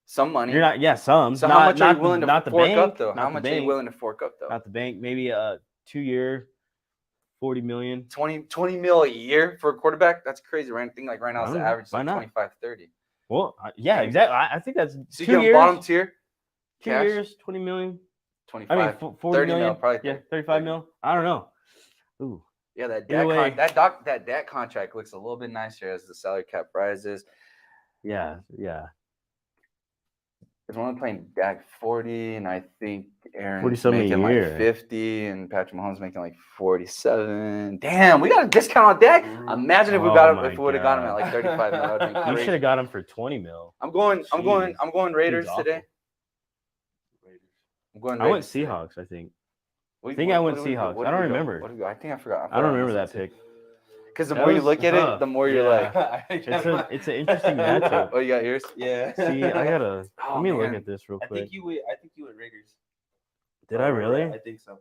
some money. You're not. Yeah, some. So not, how much not are you willing the, to not the fork bank, up though? not How the much are you bank, willing to fork up though? Not the bank. Maybe a 2-year, $40 million. 20 mil a year for a quarterback? That's crazy. Right? I think like right now I it's don't the know. average is Why like not? 25, 30. Well, yeah, exactly. I think that's So you 2 get years. bottom tier, 2 cash? years, 20 million. 25. I mean, 40 30 million. mil, probably Yeah, 30. 35 mil. I don't know. Ooh. Yeah, that Either way. that contract looks a little bit nicer as the salary cap rises. Yeah, yeah. Because we're only playing Dak 40, and I think Aaron's 40-something a making year. like 50, and Patrick Mahomes making like 47. Damn, we got a discount on Dak. Imagine if we Oh got him, my if we would have got him at God. like 35 mil. That'd be You crazy. should have got him for 20 mil. I'm going Raiders awful. today. I'm going I went Raiders today. Seahawks, I think. What- I think what- I went what do we go? Seahawks. What I do don't we go? remember. What do we go? I think I forgot. I don't remember that pick. Because the That more you was- look at it, the more you're like, It's an interesting matchup. oh, you got yours? Yeah. See, I gotta Oh, let me look man. at this real I quick. think you would Raiders. Did I really? I think so.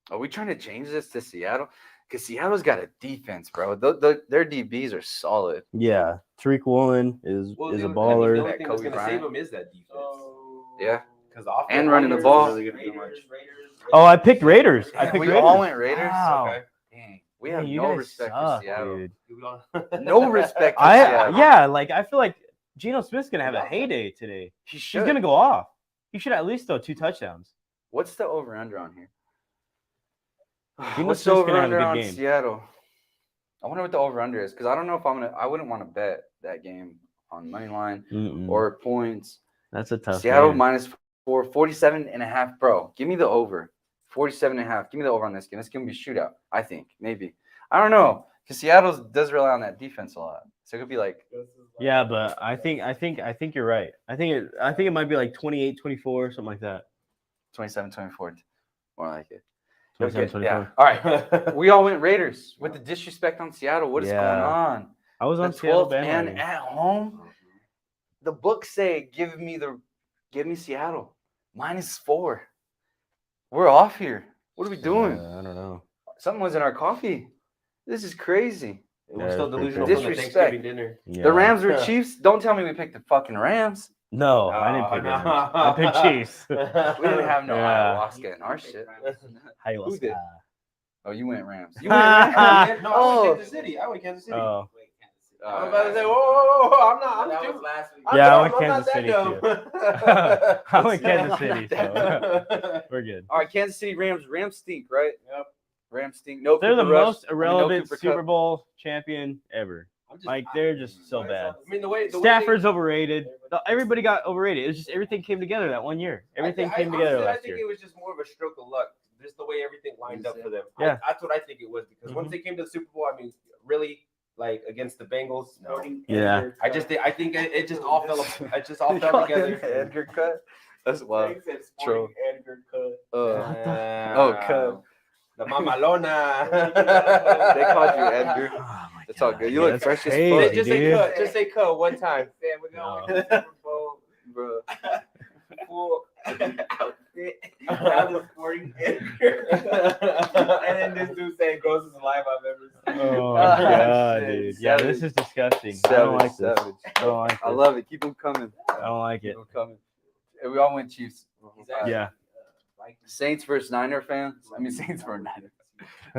Are we trying to change this to Seattle? Because Seattle's got a defense, bro. Their DBs are solid. Yeah, Tariq Woolen is a The only baller. thing that's Kobe going to Bryant. save them is that defense. Yeah. Because the offense And running the is ball. really gonna do much. Oh, I picked Raiders. I Yeah, picked we Raiders. all went Raiders. Wow. Okay. Dang. We Man, have you no guys respect suck, for Seattle. dude. No respect for Seattle. Yeah, like I feel like Geno Smith's gonna have a heyday today. He He's should. gonna go off. He should at least throw 2 touchdowns. What's the over-under on here? Geno What's the Smith's gonna have a over-under good on game. Seattle? I wonder what the over-under is because I don't know if I wouldn't want to bet that game on money line Mm-mm. or points. That's a tough Seattle game. minus 47.5, bro. Give me the over. 47.5. Give me the over on this game. This game will be shootout, I think. Maybe. I don't know. Because Seattle does rely on that defense a lot. So it could be like Yeah, but I think you're right. I think it might be like 28-24, something like that. 27-24. More like it. 27-24. Yeah. All right. We all went Raiders with the disrespect on Seattle. What is going Yeah. on? I was The on Seattle 12th and bandwagon. at home. The books say give me Seattle -4. We're off here. What are we doing? I don't know. Something was in our coffee. This is crazy. We're Yeah, still it's pretty delusional crazy. from the Disrespect. Thanksgiving dinner. Yeah. The Rams were Chiefs. Don't tell me we picked the fucking Rams. No, I didn't pick no. Rams. I picked Chiefs. We didn't have no Yeah. ayahuasca in our shit. Who did? Oh, you went Rams. You went Rams. No, I Oh. went Kansas City. I went Kansas City. Oh. I was about to say, whoa, I'm not. That I'm was last week. Yeah, I dumb, went I'm not Kansas that City, dumb. I went Kansas I'm City, not that so we're good. All right, Kansas City Rams. Rams stink, right? Yep. Rams stink. No, They're the Cooper Rush. most I mean, no irrelevant Cooper Super Kupp. Bowl champion ever. Like they're just so bad. I mean, the way Stafford's overrated. Everybody got overrated. It was just everything came together that one year. Everything came together honestly, I last think year. it was just more of a stroke of luck, just the way everything lined up for them. Yeah. That's what I think it was because once they came to the Super Bowl, I mean, really, like against the Bengals. Yeah. I think it just all fell. It just all They fell called him together. Edgar Cut. That's wild. True. Edgar Cut. Cub. The Mamalona. They called you Edgar. Oh my It's all God, good. You dude, look that's fresh as crazy, fuck. Just say dude. cut. Just say cut one time. We're going No. to the Super Bowl. bro. Full outfit, have the sporting editor, and then this dude saying grossest live I've ever seen. Oh Ah, god, shit, dude. Yeah, this savage. is disgusting. I don't like this. Savage. I don't like this. I love it. Keep them coming. I don't like Keep it. them coming. And we all went Chiefs. He's actually, Yeah. Saints versus Niner fans. I mean, Saints versus Niners.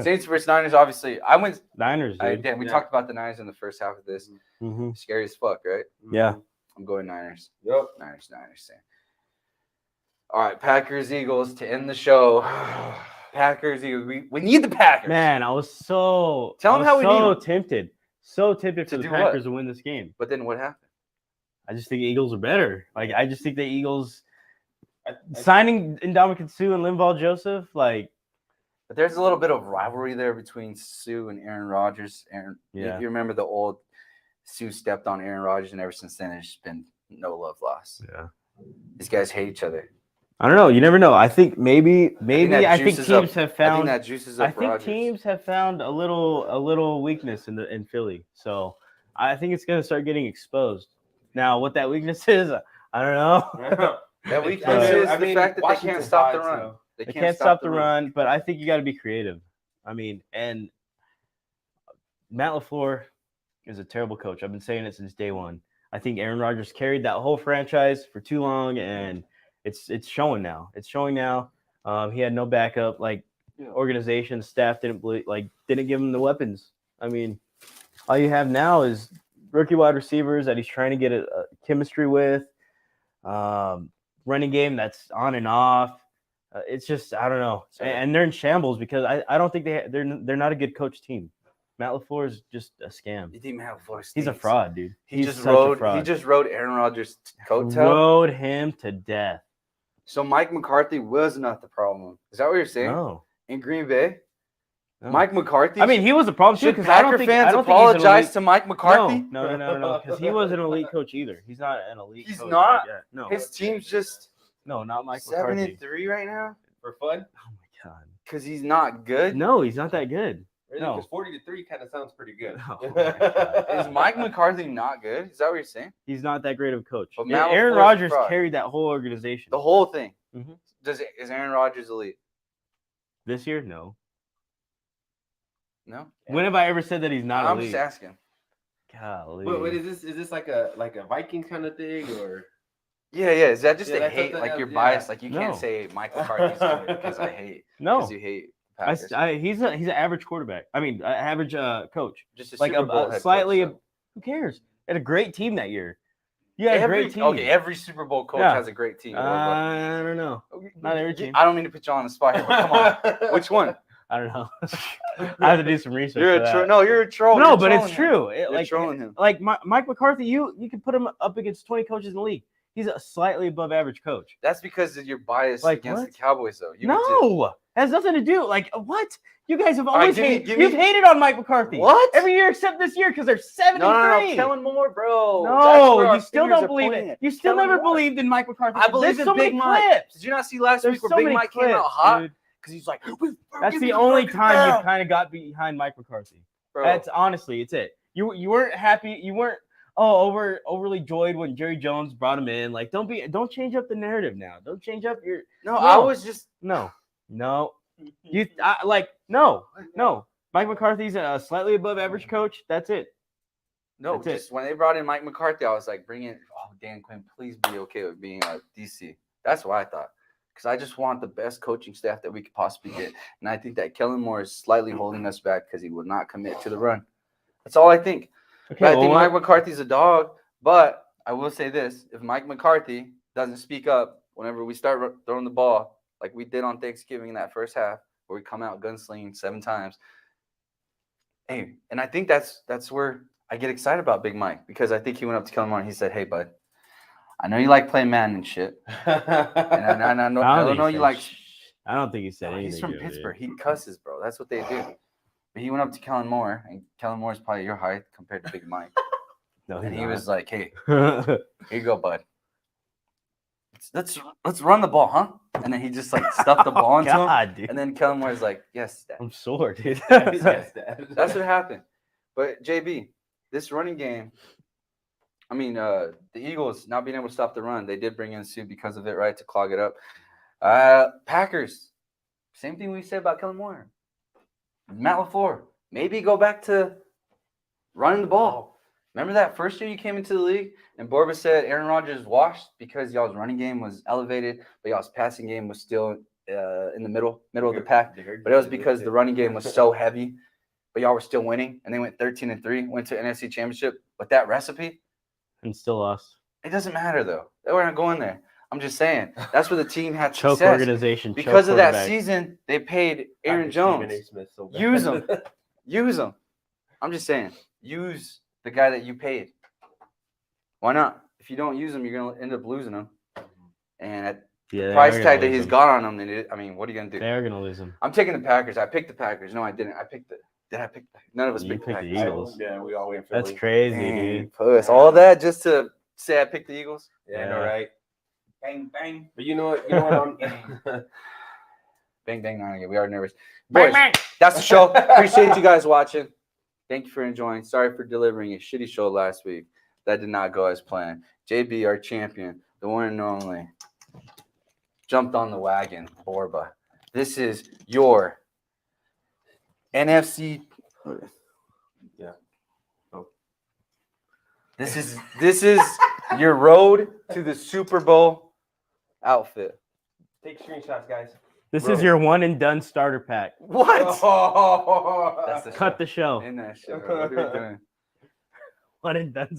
Saints versus Niners. Obviously, I went. Niners, dude. Damn, we talked about the Niners in the first half of this. Mm-hmm. Scary as fuck, right? Yeah. I'm going Niners. Yep. Niners. Same. All right, Packers, Eagles to end the show. Packers, Eagles. We need the Packers. Man, I was so Tell 'em how we need 'em. tempted for the do Packers what? to win this game. But then what happened? I just think the Eagles are better. Like I just think the Eagles signing Ndamukong Suh and Linval Joseph, like But there's a little bit of rivalry there between Sue and Aaron Rodgers. Yeah. You remember the old Sue stepped on Aaron Rodgers, and ever since then, there's been no love lost. yeah. These guys hate each other. I don't know. You never know. I think maybe I think juices teams up- have I found. think that juices up I think Rodgers. teams have found a little weakness in Philly. So I think it's gonna start getting exposed. Now, what that weakness is, I don't know. That weakness is the fact that they can't stop the run. They can't stop the run, but I think you got to be creative. I mean, and Matt LaFleur is a terrible coach. I've been saying it since day one. I think Aaron Rodgers carried that whole franchise for too long, and it's showing now. It's showing now. He had no backup. Like organization, staff didn't give him the weapons. I mean, all you have now is rookie wide receivers that he's trying to get a chemistry with. Running game that's on and off. It's just I don't know, and they're in shambles because I don't think they're not a good coach team. Matt LaFleur is just a scam. You think Matt LaFleur He's a stinks? fraud, dude. He He's such a fraud. He just rode Aaron Rodgers' coattail. Rode him to death. So Mike McCarthy was not the problem. Is that what you're saying? No. In Green Bay, No. Mike McCarthy. I mean, he was a problem too should because I Packer don't think fans I don't think he's an apologize elite- to Mike McCarthy? No, because he was an elite coach either. He's not an elite. He's coach not? like that. No, His team's just no, not Mike McCarthy. 7-3 right now For fun? Oh my god. because he's not good. No, he's not that good. Really? No. Because 40-3 kind of sounds pretty good. Oh my God. Is Mike McCarthy not good? Is that what you're saying? He's not that great of a coach. But Yeah, Matt Aaron LaFleur's a Rodgers fraud. carried that whole organization. The whole thing. Mhm. Is Aaron Rodgers elite? This year, no. No. When have I ever said that he's not I'm elite? just asking. Golly. Wait, is this like a Viking kind of thing or? Yeah. Is that just Yeah, a that's hate? something Like else, you're yeah. biased. Like you No. can't say Mike McCarthy's good because I hate. No. Because you hate Packers. He's an average quarterback. I mean, average coach. Just a Like Super Bowl head slightly. coach, though. Who cares? Had a great team that year. You had a great team. Okay, every Super Bowl coach Yeah. has a great team. I don't know. Not every team. I don't mean to put you on the spot here, but come on. Which one? I don't know. I have to do some research. You're for a that. troll. No, you're a troll. No, You're but it's trolling him. true. You're trolling him. Like Mike McCarthy, you can put him up against 20 coaches in the league. He's a slightly above average coach. That's because of your bias Like, against what? the Cowboys, though. You would do- No, has nothing to do. Like what? You guys have right, always give me- hated. give me- You've hated on Mike McCarthy. What? Every year except this year because they're 73. No. Kellen Moore, bro. That's No, where our you still fingers don't are believe pointing it. at. You still Kellen never Moore. believed in Mike McCarthy. I believe There's in so Big many Mike. clips. Did you not see last There's week where so Big many Mike came out clips, hot? dude. Because he's like, That's the only time you kind of got behind Mike McCarthy. Bro. That's honestly, it's it. You weren't happy. You weren't overly joyed when Jerry Jones brought him in. Like don't change up the narrative now. Don't change up your No, I was just no. No. Mike McCarthy's a slightly above average coach. That's it. That's it. just when they brought in Mike McCarthy, I was like, bring in Dan Quinn, please be okay with being a DC. That's what I thought. Because I just want the best coaching staff that we could possibly get. And I think that Kellen Moore is slightly holding us back because he would not commit to the run. That's all I think. Okay, But I well, think Mike McCarthy's a dog. But I will say this. If Mike McCarthy doesn't speak up whenever we start throwing the ball, like we did on Thanksgiving in that first half, where we come out gunslinging 7 times. Hey, and I think that's where I get excited about Big Mike, because I think he went up to Kellen Moore and he said, "Hey, bud, I know you like playing Madden and shit, and I know you like." I don't think he said No, anything. he's from good, Pittsburgh. He cusses, bro. That's what they do. But he went up to Kellen Moore, and Kellen Moore's probably your height compared to Big Mike. No, And he's he not. was like, "Hey, here you go, bud. Let's run the ball, huh?" And then he just like stuffed the ball into him. God, dude. And then Kellen Moore's like, "Yes, Dad." I'm sore, dude. Yes, Dad. That's what happened. But JB, this running game, I mean, the Eagles not being able to stop the run. They did bring in Sue because of it, right, to clog it up. Packers, same thing we said about Kellen Moore. Matt LaFleur, maybe go back to running the ball. Remember that first year you came into the league and Borba said Aaron Rodgers washed because y'all's running game was elevated, but y'all's passing game was still in the middle of the pack. But it was because the running game was so heavy, but y'all were still winning, and they went 13-3, went to NFC Championship with that recipe. And still lost. It doesn't matter though. They weren't going there. I'm just saying that's where the team had Choke success. organization. Because choke of that quarterback. season, they paid Aaron Stephen A. Jones. Smith so bad. Use him. Use him. I'm just saying, use the guy that you paid. Why not? If you don't use him, you're gonna end up losing him. And at Yeah, the price tag that he's got on him, then I mean, what are you gonna do? They are gonna lose him. I'm taking the Packers. I picked the Packers. No, I didn't. I picked the. Did I pick? None of us You picked the picked the Packers. Eagles. Yeah, we all went for That's crazy, Dang, dude. puss. All that just to say I picked the Eagles. Yeah, I Yeah. know, right? Bang, bang. But you know what? You know what? Bang, bang, bang. We are nervous. Boys, that's the show. Appreciate you guys watching. Thank you for enjoying. Sorry for delivering a shitty show last week. That did not go as planned. JB, our champion, the one and only, jumped on the wagon, Borba. This is your NFC. Yeah. Oh. This is your road to the Super Bowl outfit. Take screenshots, guys. This Bro. is your one and done starter pack. What? Oh. That's the Cut show. the show. In that shit, bro. What are we doing? One and done